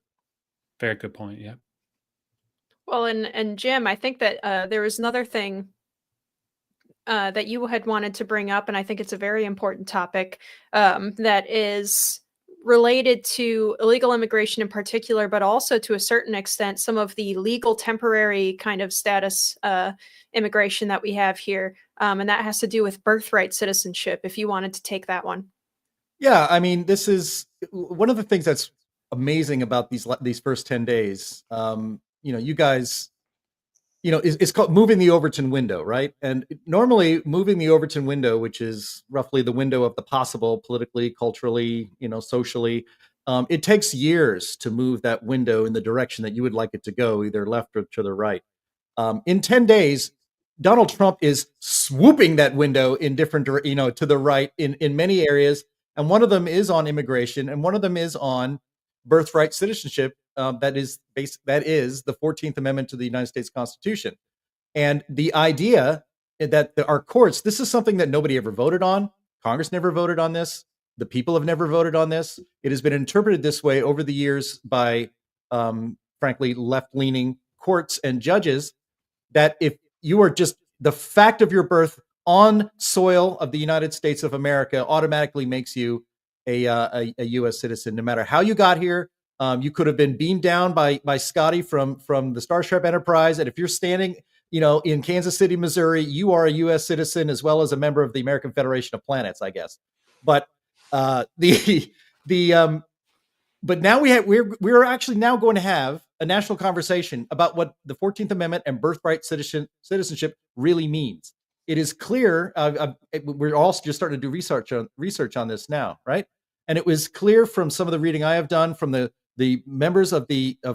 Very good point. Yeah. Well, and Jim, I think that there was another thing that you had wanted to bring up, and I think it's a very important topic that is related to illegal immigration in particular, but also to a certain extent, some of the legal temporary kind of status immigration that we have here. And that has to do with birthright citizenship, if you wanted to take that one. Yeah, I mean, this is one of the things that's amazing about these first 10 days. You guys, it's called moving the Overton window, right? And normally moving the Overton window, which is roughly the window of the possible politically, culturally, socially, it takes years to move that window in the direction that you would like it to go, either left or to the right. In 10 days, Donald Trump is swooping that window in different, to the right in many areas. And one of them is on immigration, and one of them is on birthright citizenship. That is the 14th Amendment to the United States Constitution. And the idea that our courts, this is something that nobody ever voted on. Congress never voted on this. The people have never voted on this. It has been interpreted this way over the years by, frankly, left-leaning courts and judges, that if you are just the fact of your birth on soil of the United States of America automatically makes you a U.S. citizen, no matter how you got here. You could have been beamed down by Scotty from the Starship Enterprise, and if you're standing, in Kansas City, Missouri, you are a U.S. citizen as well as a member of the American Federation of Planets, I guess. But but now we're actually now going to have a national conversation about what the 14th Amendment and birthright citizenship really means. It is clear. We're also just starting to do research on this now, right? And it was clear from some of the reading I have done from the members of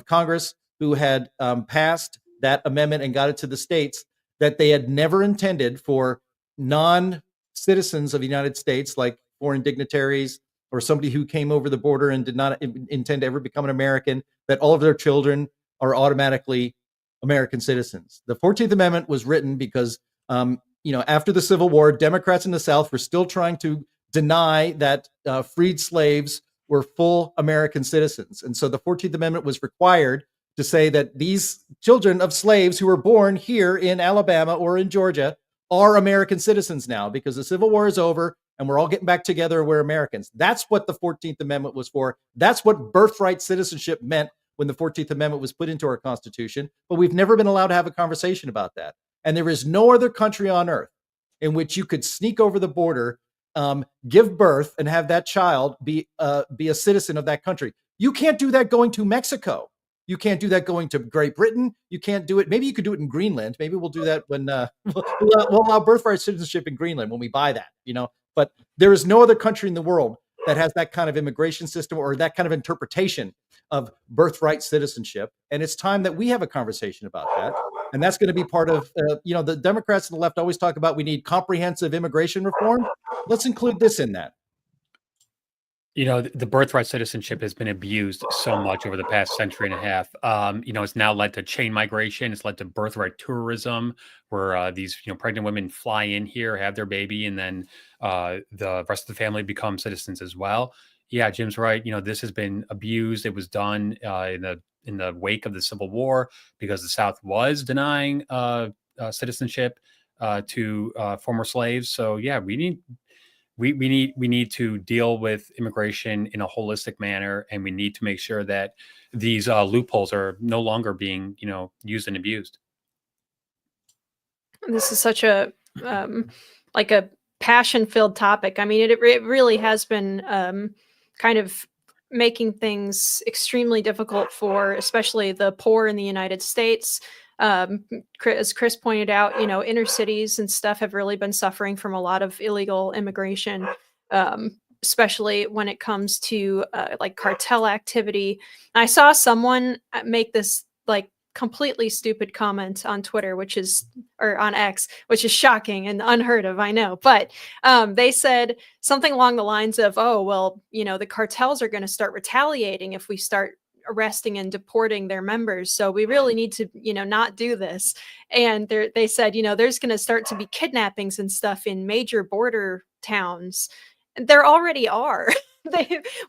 Congress who had passed that amendment and got it to the states, that they had never intended for non-citizens of the United States, like foreign dignitaries or somebody who came over the border and did not intend to ever become an American, that all of their children are automatically American citizens. The 14th Amendment was written because, after the Civil War, Democrats in the South were still trying to deny that freed slaves were full American citizens. And so the 14th Amendment was required to say that these children of slaves who were born here in Alabama or in Georgia are American citizens now, because the Civil War is over and we're all getting back together and we're Americans. That's what the 14th Amendment was for. That's what birthright citizenship meant when the 14th Amendment was put into our Constitution. But we've never been allowed to have a conversation about that. And there is no other country on earth in which you could sneak over the border, give birth, and have that child be a citizen of that country. You can't do that going to Mexico. You can't do that going to Great Britain. You can't do it. Maybe you could do it in Greenland. Maybe we'll do that when we'll allow birthright citizenship in Greenland when we buy that, But there is no other country in the world that has that kind of immigration system or that kind of interpretation of birthright citizenship. And it's time that we have a conversation about that. And that's going to be part of, the Democrats and the left always talk about we need comprehensive immigration reform. Let's include this in that. The birthright citizenship has been abused so much over the past century and a half. It's now led to chain migration. It's led to birthright tourism, where these pregnant women fly in here, have their baby, and then the rest of the family become citizens as well. Yeah, Jim's right. This has been abused. It was done in the wake of the Civil War because the South was denying citizenship to former slaves. So yeah, we need to deal with immigration in a holistic manner, and we need to make sure that these loopholes are no longer being, used and abused. This is such a like a passion-filled topic. I mean, it really has been kind of making things extremely difficult for especially the poor in the United States. As Chris pointed out, inner cities and stuff have really been suffering from a lot of illegal immigration, especially when it comes to like cartel activity. I saw someone make this like completely stupid comment on Twitter, or on X, which is shocking and unheard of, I know. But they said something along the lines of, oh, well, the cartels are going to start retaliating if we start arresting and deporting their members. So we really need to, not do this. And they said, there's going to start to be kidnappings and stuff in major border towns. And there already are.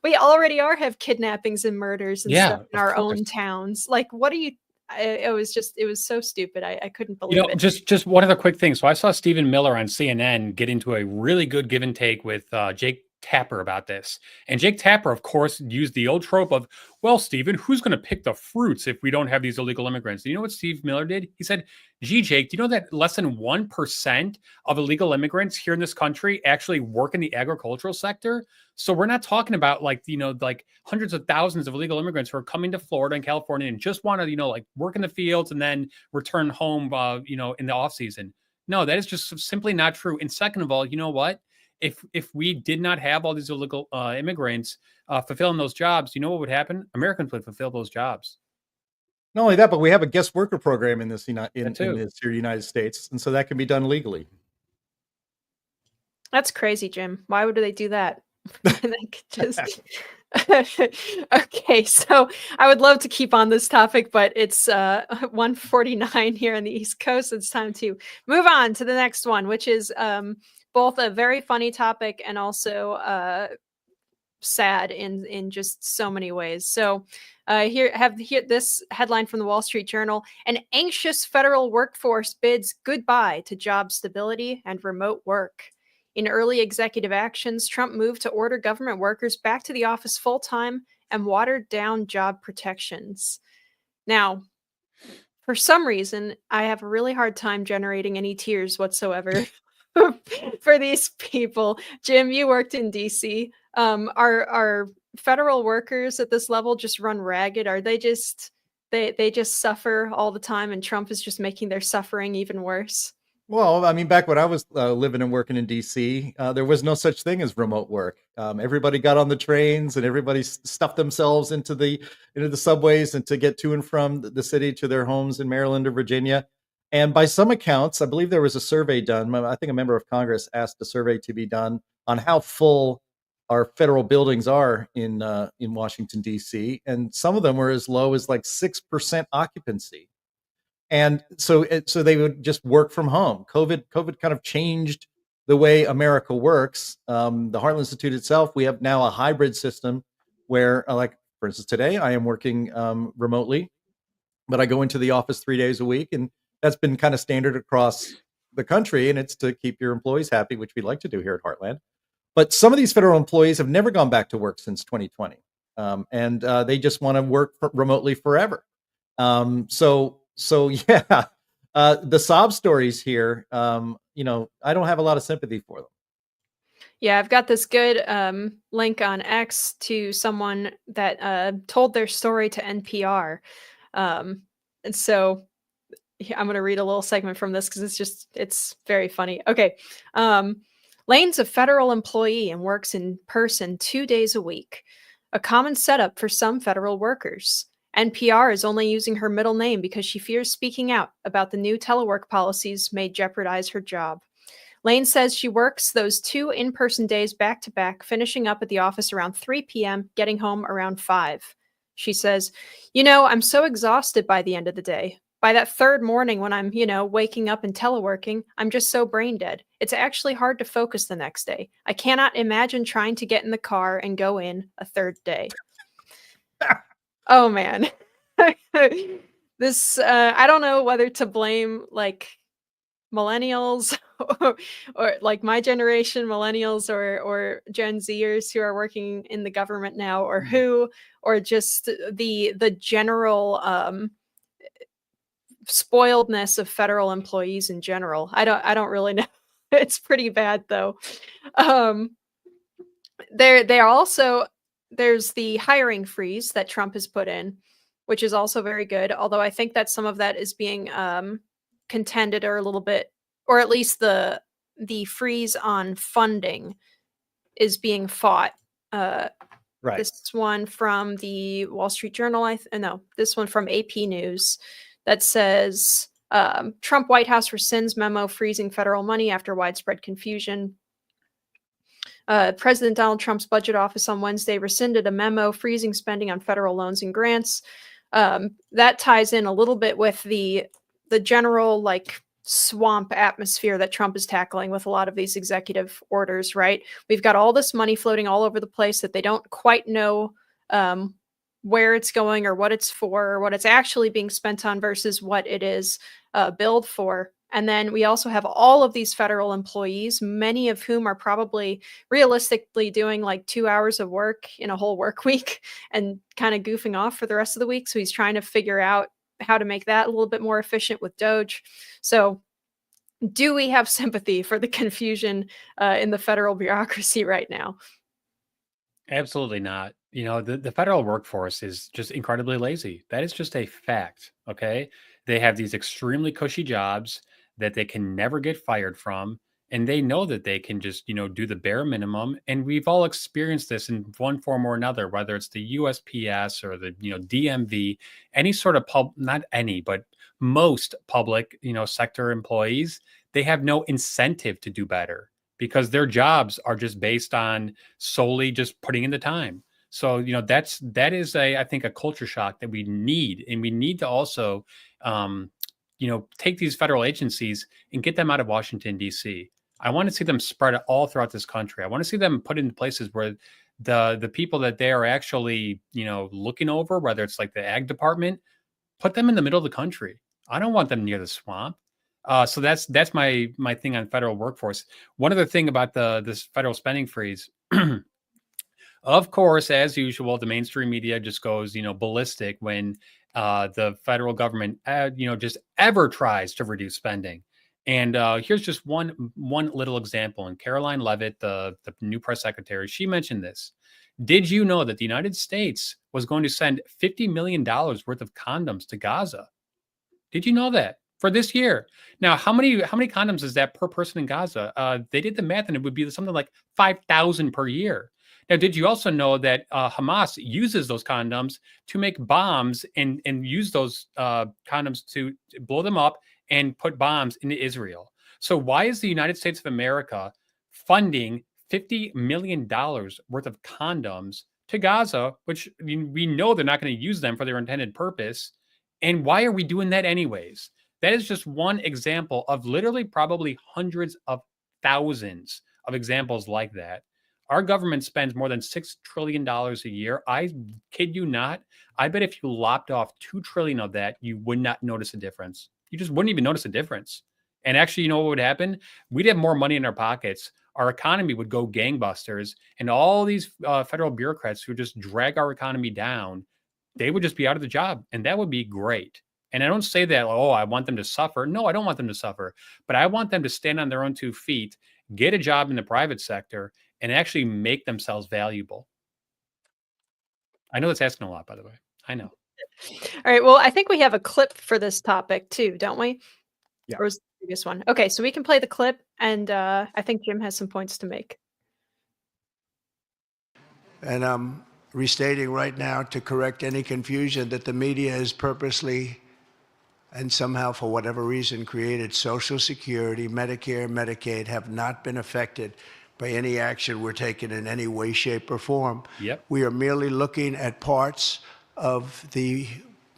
We already have kidnappings and murders and stuff in our own towns. Like, what do you? It was so stupid. I couldn't believe it. Just one other quick thing. So I saw Stephen Miller on CNN get into a really good give and take with Jake Tapper about this. And Jake Tapper, of course, used the old trope of, well, Stephen, who's going to pick the fruits if we don't have these illegal immigrants? Do you know what Steve Miller did? He said, gee, Jake, do you know that less than 1% of illegal immigrants here in this country actually work in the agricultural sector? So we're not talking about like hundreds of thousands of illegal immigrants who are coming to Florida and California and just want to, work in the fields and then return home, in the off season. No, that is just simply not true. And second of all, you know what? If we did not have all these illegal immigrants fulfilling those jobs, you know what would happen? Americans would fulfill those jobs. Not only that, but we have a guest worker program in this United States, and so that can be done legally. That's crazy, Jim. Why would they do that? Okay, so I would love to keep on this topic, but it's 1:49 here on the East Coast. It's time to move on to the next one, which is both a very funny topic and also sad in just so many ways. So here this headline from the Wall Street Journal: an anxious federal workforce bids goodbye to job stability and remote work. In early executive actions, Trump moved to order government workers back to the office full-time and watered down job protections. Now, for some reason, I have a really hard time generating any tears whatsoever for these people. Jim, you worked in DC. Are federal workers at this level just run ragged? Are they just they just suffer all the time, and Trump is just making their suffering even worse? Well, I mean, back when I was living and working in DC, there was no such thing as remote work. Everybody got on the trains and everybody stuffed themselves into the subways and to get to and from the city to their homes in Maryland or Virginia. And by some accounts, I believe there was a survey done. I think a member of Congress asked a survey to be done on how full our federal buildings are in Washington, D.C. And some of them were as low as like 6% occupancy. And so they would just work from home. COVID kind of changed the way America works. The Heartland Institute itself, we have now a hybrid system where, like, for instance, today I am working remotely, but I go into the office 3 days a week. And that's been kind of standard across the country. And it's to keep your employees happy, which we like to do here at Heartland. But some of these federal employees have never gone back to work since 2020. And they just want to work remotely forever. So yeah, the sob stories here, I don't have a lot of sympathy for them. Yeah, I've got this good link on X to someone that told their story to NPR. And so I'm going to read a little segment from this because it's very funny. Okay. Lane's a federal employee and works in person 2 days a week, a common setup for some federal workers. NPR is only using her middle name because she fears speaking out about the new telework policies may jeopardize her job. Lane says she works those 2 in-person days back to back, finishing up at the office around 3 p.m., getting home around 5. She says, I'm so exhausted by the end of the day. By that third morning when I'm, waking up and teleworking, I'm just so brain dead. It's actually hard to focus the next day. I cannot imagine trying to get in the car and go in a third day. Oh, man. This, I don't know whether to blame, millennials or like my generation, millennials or Gen Zers who are working in the government now, or just the general spoiledness of federal employees in general. I don't really know. It's pretty bad though. They are also, there's the hiring freeze that Trump has put in, which is also very good. Although I think that some of that is being contended or a little bit, or at least the freeze on funding is being fought. Right. This one from the Wall Street Journal, this one from AP News that says Trump White House rescinds memo freezing federal money after widespread confusion. President Donald Trump's budget office on Wednesday rescinded a memo freezing spending on federal loans and grants. That ties in a little bit with the general swamp atmosphere that Trump is tackling with a lot of these executive orders, right? We've got all this money floating all over the place that they don't quite know where it's going or what it's for or what it's actually being spent on versus what it is billed for. And then we also have all of these federal employees, many of whom are probably realistically doing 2 hours of work in a whole work week and kind of goofing off for the rest of the week. So he's trying to figure out how to make that a little bit more efficient with Doge. So do we have sympathy for the confusion in the federal bureaucracy right now? Absolutely not. The federal workforce is just incredibly lazy. That is just a fact. Okay. They have these extremely cushy jobs that they can never get fired from. And they know that they can just, do the bare minimum. And we've all experienced this in one form or another, whether it's the USPS or the, DMV, any sort of not any, but most public, sector employees, they have no incentive to do better because their jobs are just based on solely just putting in the time. So, that is I think a culture shock that we need. And we need to also, take these federal agencies and get them out of Washington, D.C. I want to see them spread all throughout this country. I want to see them put in places where the people that they are actually, looking over, whether it's like the ag department, put them in the middle of the country. I don't want them near the swamp. So that's my thing on federal workforce. One other thing about this federal spending freeze. Of course, as usual, the mainstream media just goes, ballistic when the federal government, just ever tries to reduce spending. And here's just one little example. And Caroline Leavitt, the new press secretary, she mentioned this. Did you know that the United States was going to send $50 million worth of condoms to Gaza? Did you know that? For this year. Now, how many condoms is that per person in Gaza? They did the math and it would be something like 5,000 per year. Now, did you also know that Hamas uses those condoms to make bombs and use those condoms to blow them up and put bombs into Israel? So why is the United States of America funding $50 million worth of condoms to Gaza, which we know they're not going to use them for their intended purpose? And why are we doing that anyways? That is just one example of literally probably hundreds of thousands of examples like that. Our government spends more than $6 trillion a year. I kid you not. I bet if you lopped off $2 trillion of that, you would not notice a difference. You just wouldn't even notice a difference. And actually, you know what would happen? We'd have more money in our pockets. Our economy would go gangbusters. And all these federal bureaucrats who just drag our economy down, they would just be out of the job. And that would be great. And I don't say that, oh, I want them to suffer. No, I don't want them to suffer, but I want them to stand on their own 2 feet, get a job in the private sector, and actually make themselves valuable. I know that's asking a lot, by the way. I know. All right. Well, I think we have a clip for this topic too, don't we? Yeah. Or was it the previous one? Okay, so we can play the clip, and I think Jim has some points to make. And I'm restating right now to correct any confusion that the media has purposely and somehow, for whatever reason, created Social Security, Medicare, Medicaid have not been affected by any action we're taking in any way, shape, or form. Yep. We are merely looking at parts of the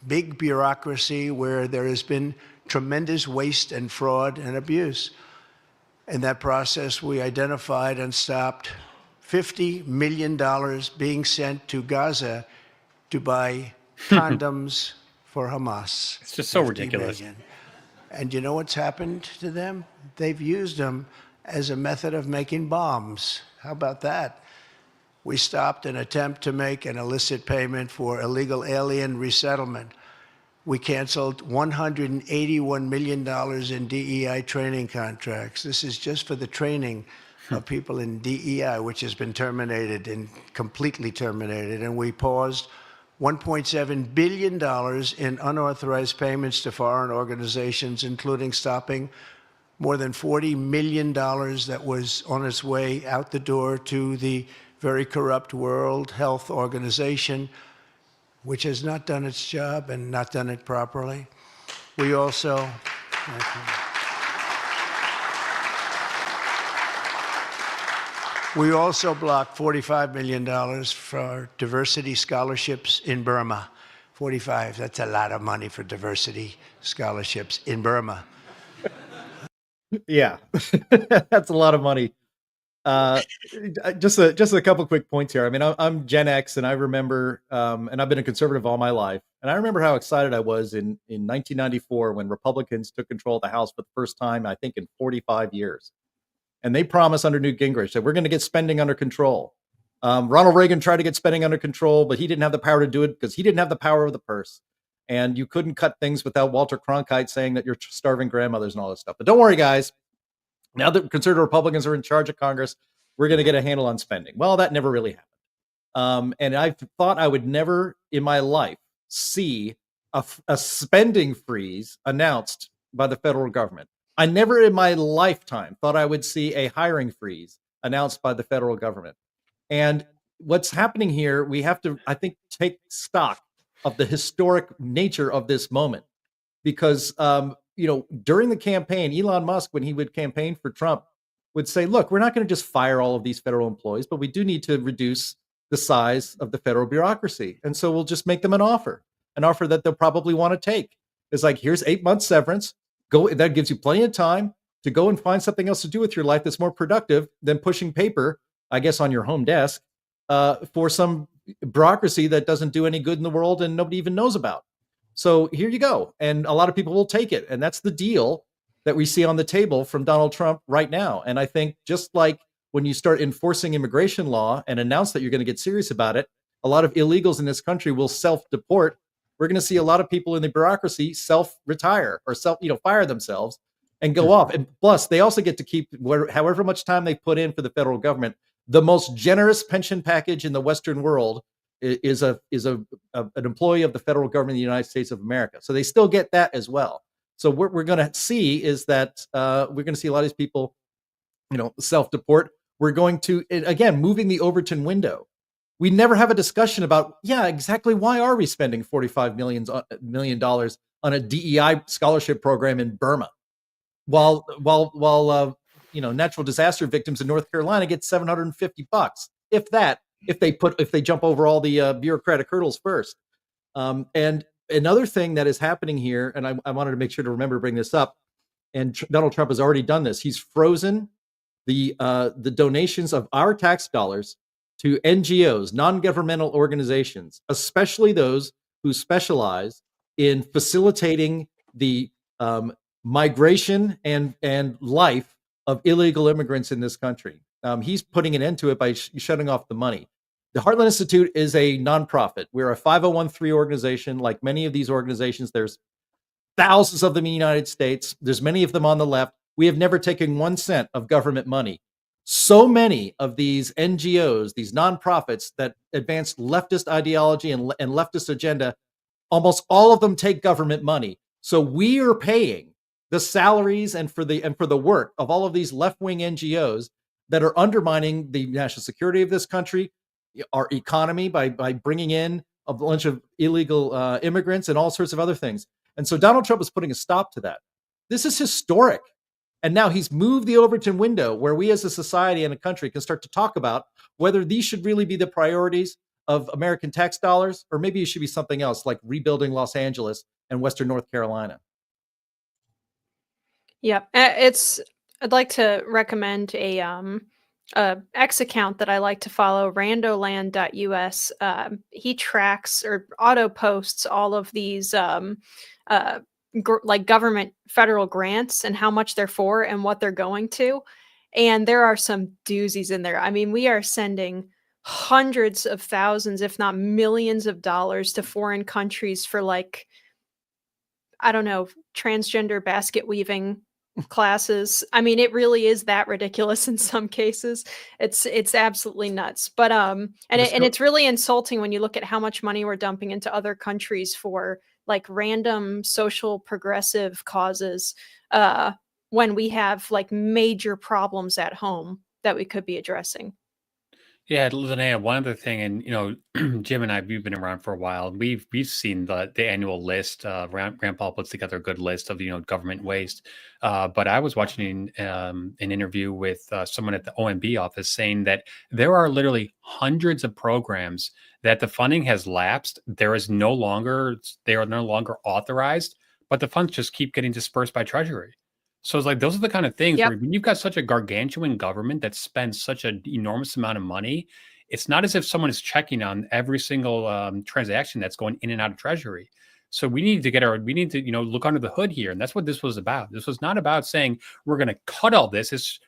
big bureaucracy where there has been tremendous waste and fraud and abuse. In that process, we identified and stopped $50 million being sent to Gaza to buy condoms for Hamas. It's just so 50 ridiculous. million. And you know what's happened to them? They've used them as a method of making bombs. How about that? We stopped an attempt to make an illicit payment for illegal alien resettlement. We canceled $181 million in DEI training contracts. This is just for the training of people in DEI, which has been terminated and completely terminated. And we paused $1.7 billion in unauthorized payments to foreign organizations, including stopping more than $40 million that was on its way out the door to the very corrupt World Health Organization, which has not done its job and not done it properly. We also, blocked $45 million for diversity scholarships in Burma. 45, that's a lot of money for diversity scholarships in Burma. Yeah, that's a lot of money. Just a couple quick points here. I mean, I'm Gen X, and I remember, and I've been a conservative all my life, and I remember how excited I was in 1994 when Republicans took control of the House for the first time, I think, in 45 years. And they promised under Newt Gingrich that we're going to get spending under control. Ronald Reagan tried to get spending under control, but he didn't have the power to do it because he didn't have the power of the purse. And you couldn't cut things without Walter Cronkite saying that you're starving grandmothers and all this stuff. But don't worry, guys. Now that conservative Republicans are in charge of Congress, we're going to get a handle on spending. Well, that never really happened. And I thought I would never in my life see a spending freeze announced by the federal government. I never in my lifetime thought I would see a hiring freeze announced by the federal government. And what's happening here, we have to, I think, take stock of the historic nature of this moment. Because, during the campaign, Elon Musk, when he would campaign for Trump, would say, look, we're not going to just fire all of these federal employees, but we do need to reduce the size of the federal bureaucracy. And so we'll just make them an offer that they'll probably want to take. It's like, here's 8 months severance. That gives you plenty of time to go and find something else to do with your life that's more productive than pushing paper, I guess, on your home desk for some bureaucracy that doesn't do any good in the world and nobody even knows about. So here you go. And a lot of people will take it. And that's the deal that we see on the table from Donald Trump right now. And I think just like when you start enforcing immigration law and announce that you're going to get serious about it, a lot of illegals in this country will self-deport. We're going to see a lot of people in the bureaucracy self-retire or fire themselves and go off. And plus, they also get to keep however much time they put in for the federal government. The most generous pension package in the Western world is an employee of the federal government of the United States of America. So they still get that as well. So what we're going to see is that we're going to see a lot of these people, self-deport. We're going to, again, moving the Overton window. We never have a discussion about, exactly why are we spending $45 million on a DEI scholarship program in Burma, while natural disaster victims in North Carolina get $750, if that, if they jump over all the bureaucratic hurdles first. And another thing that is happening here, and I wanted to make sure to remember to bring this up, and Donald Trump has already done this. He's frozen the donations of our tax dollars to NGOs, non-governmental organizations, especially those who specialize in facilitating the migration and life of illegal immigrants in this country. He's putting an end to it by shutting off the money. The Heartland Institute is a nonprofit. We're a 501(c)(3) organization. Like many of these organizations, there's thousands of them in the United States. There's many of them on the left. We have never taken 1 cent of government money. So many of these NGOs, these nonprofits that advance leftist ideology and leftist agenda, almost all of them take government money. So we are paying the salaries and for the work of all of these left-wing NGOs that are undermining the national security of this country, our economy by bringing in a bunch of illegal immigrants and all sorts of other things. And so Donald Trump is putting a stop to that. This is historic. And now he's moved the Overton window where we as a society and a country can start to talk about whether these should really be the priorities of American tax dollars, or maybe it should be something else like rebuilding Los Angeles and Western North Carolina. Yep. I'd like to recommend a X account that I like to follow, randoland.us. He tracks or auto posts all of these like government federal grants and how much they're for and what they're going to. And there are some doozies in there. I mean, we are sending hundreds of thousands, if not millions of dollars to foreign countries for, like, I don't know, transgender basket weaving classes. I mean, it really is that ridiculous in some cases. It's absolutely nuts. But and it's really insulting when you look at how much money we're dumping into other countries for like random social progressive causes when we have like major problems at home that we could be addressing. Yeah, Linnea, one other thing, and Jim and I, we've been around for a while. We've seen the annual list. Rand Paul puts together a good list of government waste. But I was watching an interview with someone at the OMB office saying that there are literally hundreds of programs that the funding has lapsed. They are no longer authorized, but the funds just keep getting dispersed by Treasury. So it's like those are the kind of things where when you've got such a gargantuan government that spends such an enormous amount of money, it's not as if someone is checking on every single transaction that's going in and out of Treasury. So we need to look under the hood here, and that's what this was about. This was not about saying we're going to cut all this. It's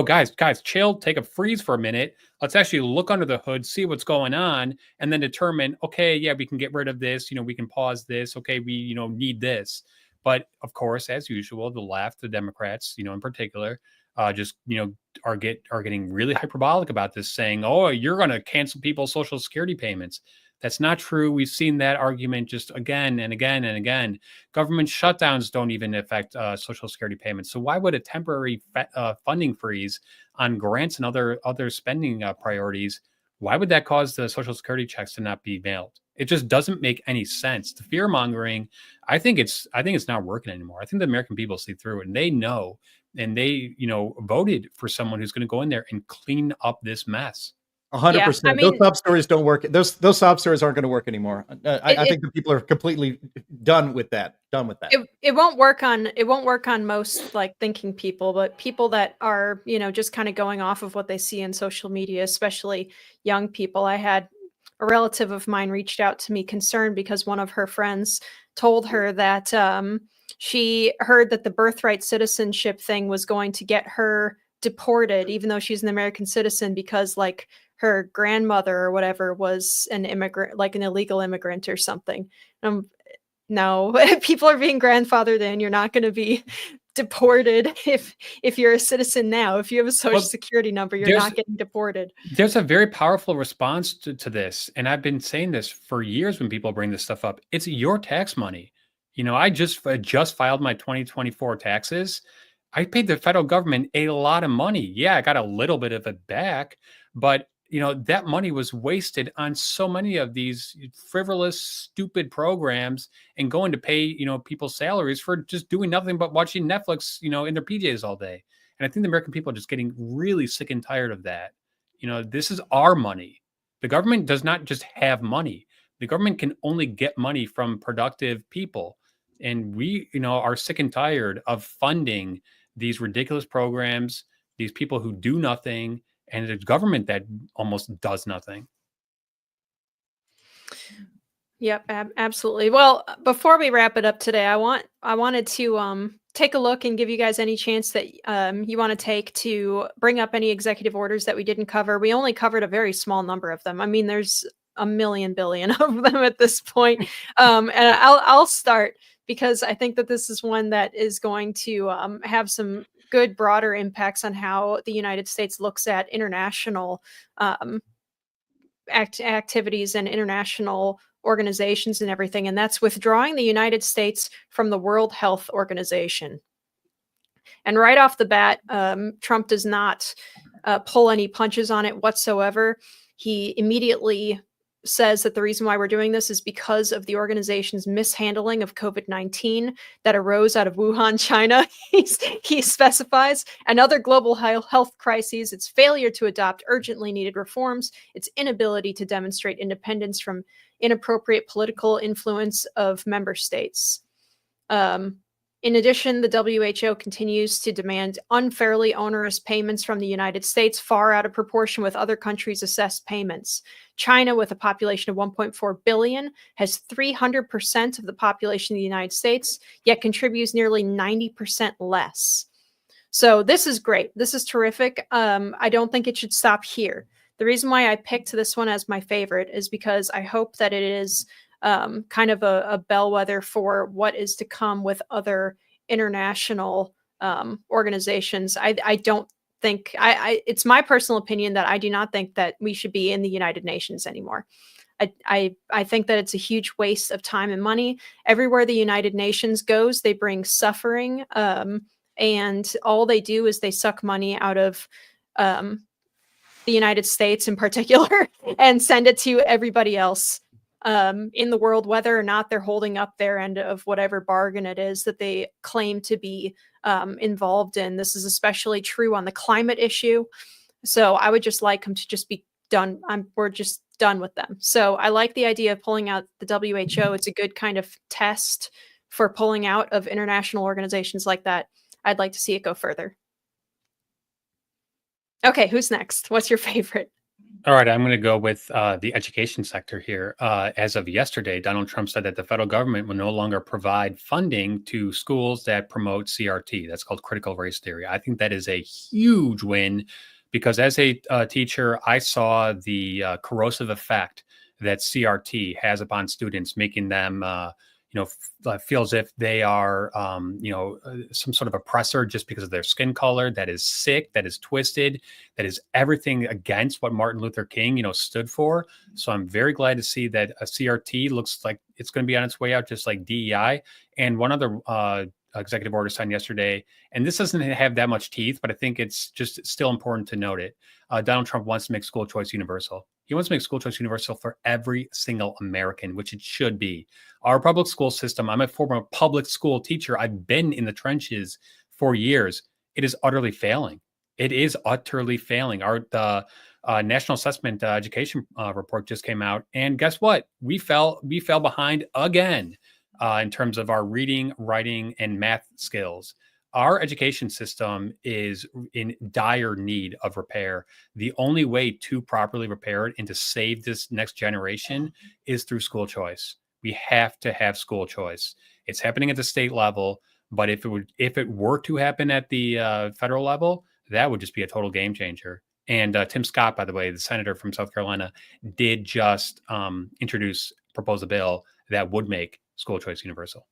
guys, chill, take a freeze for a minute. Let's actually look under the hood, see what's going on, and then determine, okay, yeah, we can get rid of this. We can pause this. Okay, we need this. But of course, as usual, the left, the Democrats, in particular, are getting really hyperbolic about this, saying, "Oh, you're going to cancel people's Social Security payments." That's not true. We've seen that argument just again and again and again. Government shutdowns don't even affect Social Security payments. So why would a temporary funding freeze on grants and other spending priorities? Why would that cause the Social Security checks to not be mailed? It just doesn't make any sense. The fear mongering, I think it's not working anymore. I think the American people see through it, and they know, and they voted for someone who's going to go in there and clean up this mess. 100%. I mean, those sob stories don't work. Those sob stories aren't going to work anymore. I think the people are completely done with that. It won't work on most like thinking people, but people that are just kind of going off of what they see in social media, especially young people. I had a relative of mine reached out to me concerned because one of her friends told her that she heard that the birthright citizenship thing was going to get her deported, even though she's an American citizen, because like her grandmother or whatever was an immigrant, like an illegal immigrant or something. No, people are being grandfathered in. You're not going to be deported if you're a citizen now. If you have a social security number, you're not getting deported. There's a very powerful response to this, and I've been saying this for years when people bring this stuff up. It's your tax money. I just filed my 2024 taxes. I paid the federal government a lot of money. Yeah, I got a little bit of it back, but that money was wasted on so many of these frivolous, stupid programs and going to pay, people's salaries for just doing nothing but watching Netflix, in their PJs all day. And I think the American people are just getting really sick and tired of that. This is our money. The government does not just have money. The government can only get money from productive people. And we, are sick and tired of funding these ridiculous programs, these people who do nothing, and a government that almost does nothing. Yep, absolutely. Well, before we wrap it up today, I wanted to take a look and give you guys any chance that you want to take to bring up any executive orders that we didn't cover. We only covered a very small number of them. I mean, there's a million billion of them at this point. And I'll start because I think that this is one that is going to have some good broader impacts on how the United States looks at international activities and international organizations and everything. And that's withdrawing the United States from the World Health Organization. And right off the bat, Trump does not pull any punches on it whatsoever. He immediately says that the reason why we're doing this is because of the organization's mishandling of COVID-19 that arose out of Wuhan, China. He specifies another global health crises, its failure to adopt urgently needed reforms, its inability to demonstrate independence from inappropriate political influence of member states. In addition, the WHO continues to demand unfairly onerous payments from the United States, far out of proportion with other countries' assessed payments. China, with a population of 1.4 billion, has 300% of the population of the United States, yet contributes nearly 90% less. So this is great. This is terrific. I don't think it should stop here. The reason why I picked this one as my favorite is because I hope that it is kind of a bellwether for what is to come with other international organizations. I don't think it's my personal opinion that I do not think that we should be in the United Nations anymore. I think that it's a huge waste of time and money. Everywhere the United Nations goes, they bring suffering, and all they do is they suck money out of the United States in particular and send it to everybody else in the world, whether or not they're holding up their end of whatever bargain it is that they claim to be involved in. This is especially true on the climate issue. So I would just like them to just be done. We're just done with them. So I like the idea of pulling out the WHO. It's a good kind of test for pulling out of international organizations like that. I'd like to see it go further. Okay, who's next? What's your favorite? All right, I'm going to go with the education sector here. As of yesterday, Donald Trump said that the federal government will no longer provide funding to schools that promote CRT. That's called critical race theory. I think that is a huge win because as a teacher, I saw the corrosive effect that CRT has upon students, making them feel as if they are, some sort of oppressor just because of their skin color. That is sick, that is twisted, that is everything against what Martin Luther King, stood for. So I'm very glad to see that a CRT looks like it's going to be on its way out, just like DEI. And one other executive order signed yesterday, and this doesn't have that much teeth, but I think it's just still important to note it. Donald Trump wants to make school choice universal. He wants to make school choice universal for every single American, which it should be. Our public school system, I'm a former public school teacher. I've been in the trenches for years. It is utterly failing. It is utterly failing. The National Assessment Education report just came out. And guess what? We fell behind again in terms of our reading, writing, and math skills. Our education system is in dire need of repair. The only way to properly repair it and to save this next generation is through school choice. We have to have school choice. It's happening at the state level, but if it were to happen at the federal level, that would just be a total game changer. And Tim Scott, by the way, the senator from South Carolina, did just propose a bill that would make school choice universal.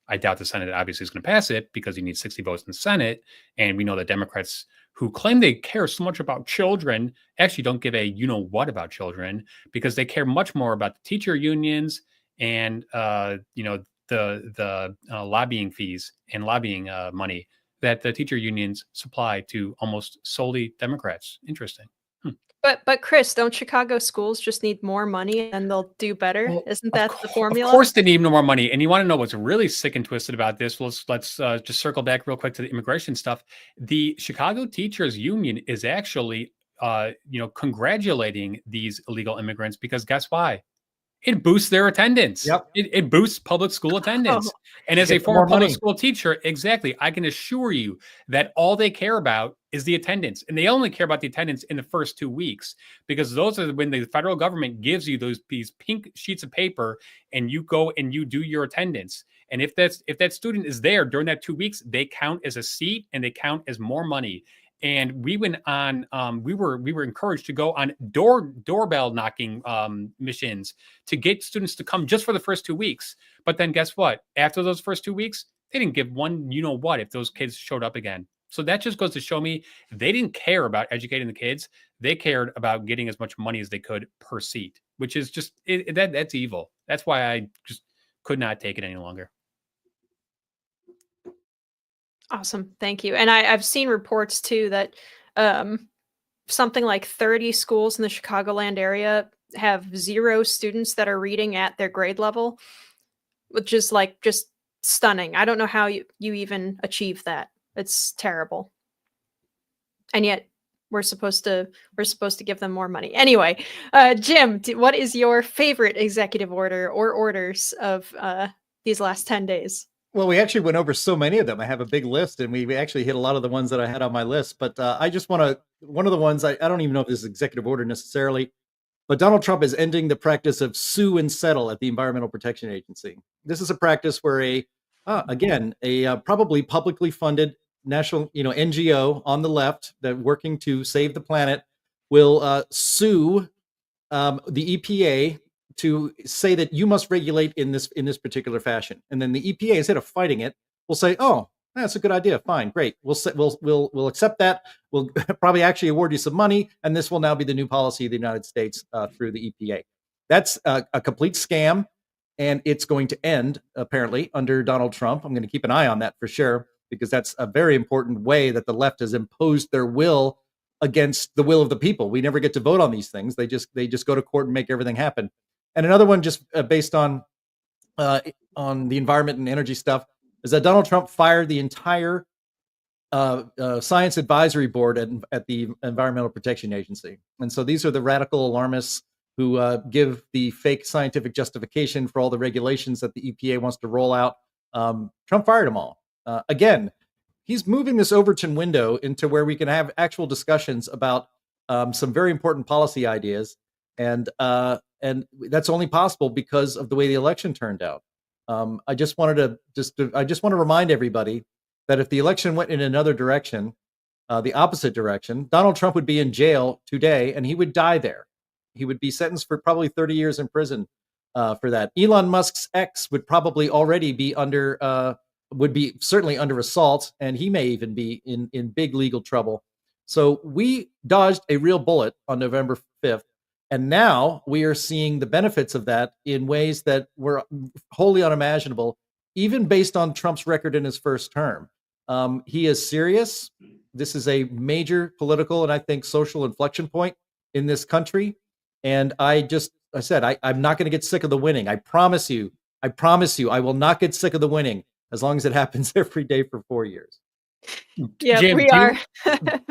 I doubt the Senate obviously is going to pass it because you need 60 votes in the Senate. And we know that Democrats who claim they care so much about children actually don't give a you-know-what about children because they care much more about the teacher unions and, the lobbying fees and lobbying money that the teacher unions supply to almost solely Democrats. Interesting. But Chris, don't Chicago schools just need more money and they'll do better? Well, Isn't that the formula? Of course they need more money. And you want to know what's really sick and twisted about this? Let's just circle back real quick to the immigration stuff. The Chicago Teachers Union is actually, congratulating these illegal immigrants because guess why? It boosts their attendance. Yep. It boosts public school attendance. And as a former public school teacher, exactly, I can assure you that all they care about is the attendance. And they only care about the attendance in the first 2 weeks because those are when the federal government gives you these pink sheets of paper and you go and you do your attendance. And if that student is there during that 2 weeks, they count as a seat and they count as more money. And we went on. We were encouraged to go on doorbell knocking missions to get students to come just for the first 2 weeks. But then guess what? After those first 2 weeks, they didn't give one what if those kids showed up again. So that just goes to show me they didn't care about educating the kids. They cared about getting as much money as they could per seat, which is just that's evil. That's why I just could not take it any longer. Awesome. Thank you. And I've seen reports too that something like 30 schools in the Chicagoland area have 0 students that are reading at their grade level, which is like just stunning. I don't know how you even achieve that. It's terrible. And yet we're supposed to give them more money. Anyway, Jim, what is your favorite executive order or orders of these last 10 days? Well, we actually went over so many of them. I have a big list, and we actually hit a lot of the ones that I had on my list. But I just want to, one of the ones, I don't even know if this is executive order necessarily, but Donald Trump is ending the practice of sue and settle at the Environmental Protection Agency. This is a practice where a probably publicly funded national, NGO on the left that working to save the planet will sue the EPA to say that you must regulate in this particular fashion, and then the EPA, instead of fighting it, will say, "Oh, that's a good idea. Fine, great. We'll accept that. We'll probably actually award you some money, and this will now be the new policy of the United States through the EPA." That's a complete scam, and it's going to end apparently under Donald Trump. I'm going to keep an eye on that for sure, because that's a very important way that the left has imposed their will against the will of the people. We never get to vote on these things. They just go to court and make everything happen. And another one, just based on the environment and energy stuff, is that Donald Trump fired the entire science advisory board at the Environmental Protection Agency. And so these are the radical alarmists who give the fake scientific justification for all the regulations that the EPA wants to roll out. Trump fired them all. Again, he's moving this Overton window into where we can have actual discussions about some very important policy ideas. And that's only possible because of the way the election turned out. I just want to remind everybody that if the election went in another direction, the opposite direction, Donald Trump would be in jail today, and he would die there. He would be sentenced for probably 30 years in prison for that. Elon Musk's ex would probably already be certainly under assault, and he may even be in big legal trouble. So we dodged a real bullet on November 5th. And now we are seeing the benefits of that in ways that were wholly unimaginable, even based on Trump's record in his first term. He is serious. This is a major political and I think social inflection point in this country. And I'm not going to get sick of the winning. I promise you, I will not get sick of the winning as long as it happens every day for 4 years. Yeah, Jim, we are.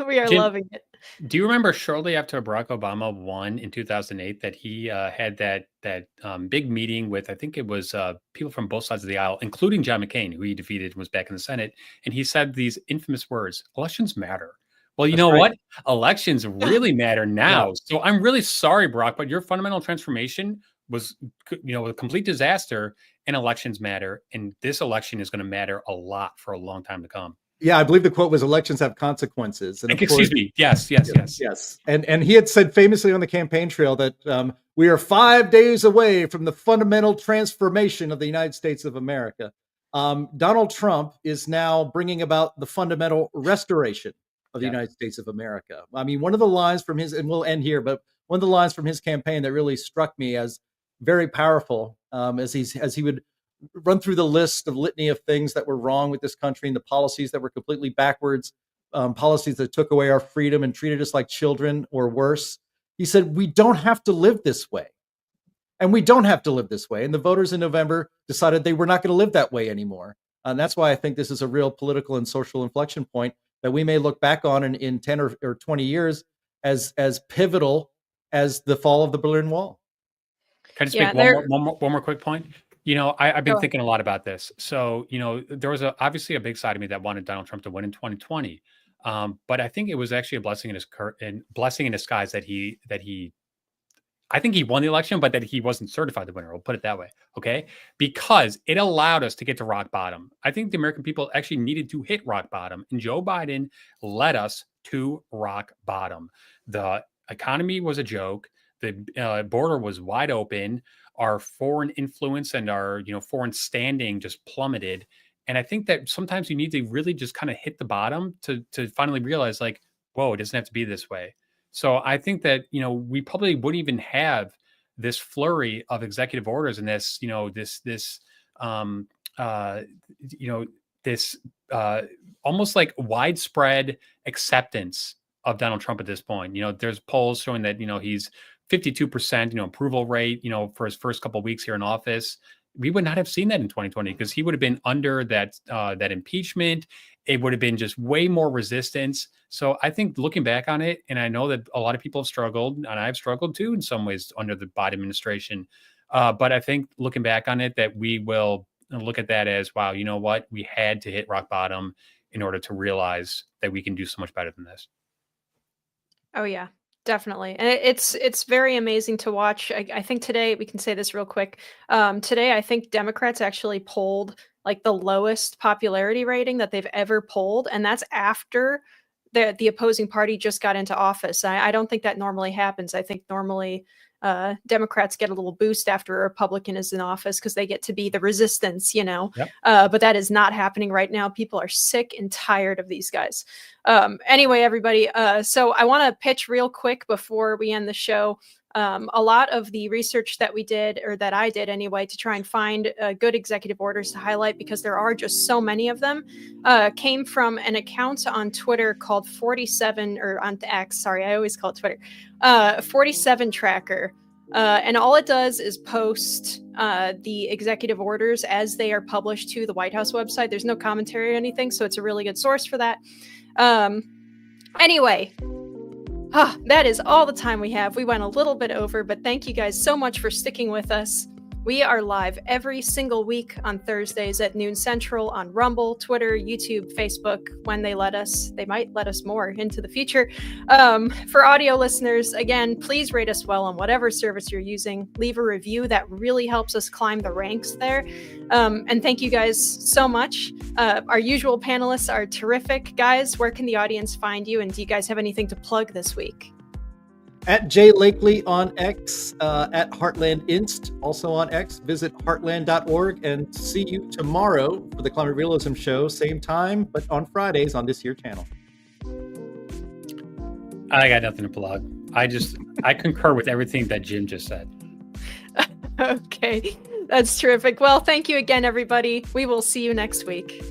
We are Jim, loving it. Do you remember shortly after Barack Obama won in 2008 that he had that big meeting with, I think it was people from both sides of the aisle, including John McCain, who he defeated and was back in the Senate. And he said these infamous words, "Elections matter." Well, you know what? Elections really matter now. Yeah. So I'm really sorry, Barack, but your fundamental transformation was, a complete disaster, and elections matter. And this election is going to matter a lot for a long time to come. Yeah, I believe the quote was, "Elections have consequences." And excuse me. Yes. And he had said famously on the campaign trail that we are 5 days away from the fundamental transformation of the United States of America. Donald Trump is now bringing about the fundamental restoration of the United States of America. I mean, one of the lines from his, and we'll end here, but one of the lines from his campaign that really struck me as very powerful, as he would run through the list of litany of things that were wrong with this country and the policies that were completely backwards, policies that took away our freedom and treated us like children or worse. He said, we don't have to live this way. And we don't have to live this way. And the voters in November decided they were not going to live that way anymore. And that's why I think this is a real political and social inflection point that we may look back on in 10 or 20 years as pivotal as the fall of the Berlin Wall. Can I just make one more quick point? I've been thinking a lot about this. So, there was obviously a big side of me that wanted Donald Trump to win in 2020. But I think it was actually a blessing in disguise that he I think he won the election, but that he wasn't certified the winner. We'll put it that way. Okay. Because it allowed us to get to rock bottom. I think the American people actually needed to hit rock bottom, and Joe Biden led us to rock bottom. The economy was a joke. The border was wide open. Our foreign influence and our foreign standing just plummeted. And I think that sometimes you need to really just kind of hit the bottom to finally realize, like, whoa, it doesn't have to be this way. So I think that we probably wouldn't even have this flurry of executive orders and this almost like widespread acceptance of Donald Trump at this point. There's polls showing that he's 52% approval rate for his first couple of weeks here in office. We would not have seen that in 2020 because he would have been under that impeachment. It would have been just way more resistance. So I think looking back on it, and I know that a lot of people have struggled, and I've struggled too in some ways under the Biden administration. But I think looking back on it, that we will look at that as, wow, you know what? We had to hit rock bottom in order to realize that we can do so much better than this. Oh yeah, definitely. And it's very amazing to watch. I think today, we can say this real quick. Today, I think Democrats actually polled like the lowest popularity rating that they've ever polled. And that's after the opposing party just got into office. I don't think that normally happens. I think normally Democrats get a little boost after a Republican is in office because they get to be the resistance, Yep. But that is not happening right now. People are sick and tired of these guys. Anyway, everybody, so I want to pitch real quick before we end the show. A lot of the research that we did, or that I did anyway, to try and find good executive orders to highlight, because there are just so many of them, came from an account on Twitter called 47, or on X, sorry, I always call it Twitter, 47 Tracker. And all it does is post the executive orders as they are published to the White House website. There's no commentary or anything, so it's a really good source for that. Anyway, that is all the time we have. We went a little bit over, but thank you guys so much for sticking with us. We are live every single week on Thursdays at noon Central on Rumble, Twitter, YouTube, Facebook, when they let us. They might let us more into the future. For audio listeners, again, please rate us well on whatever service you're using. Leave a review. That really helps us climb the ranks there. And thank you guys so much. Our usual panelists are terrific. Guys, where can the audience find you? And do you guys have anything to plug this week? At Jay Lakely on X, at Heartland Inst, also on X. Visit heartland.org, and see you tomorrow for the Climate Realism Show, same time, but on Fridays on this here channel. I got nothing to plug. I concur with everything that Jim just said. Okay, that's terrific. Well, thank you again, everybody. We will see you next week.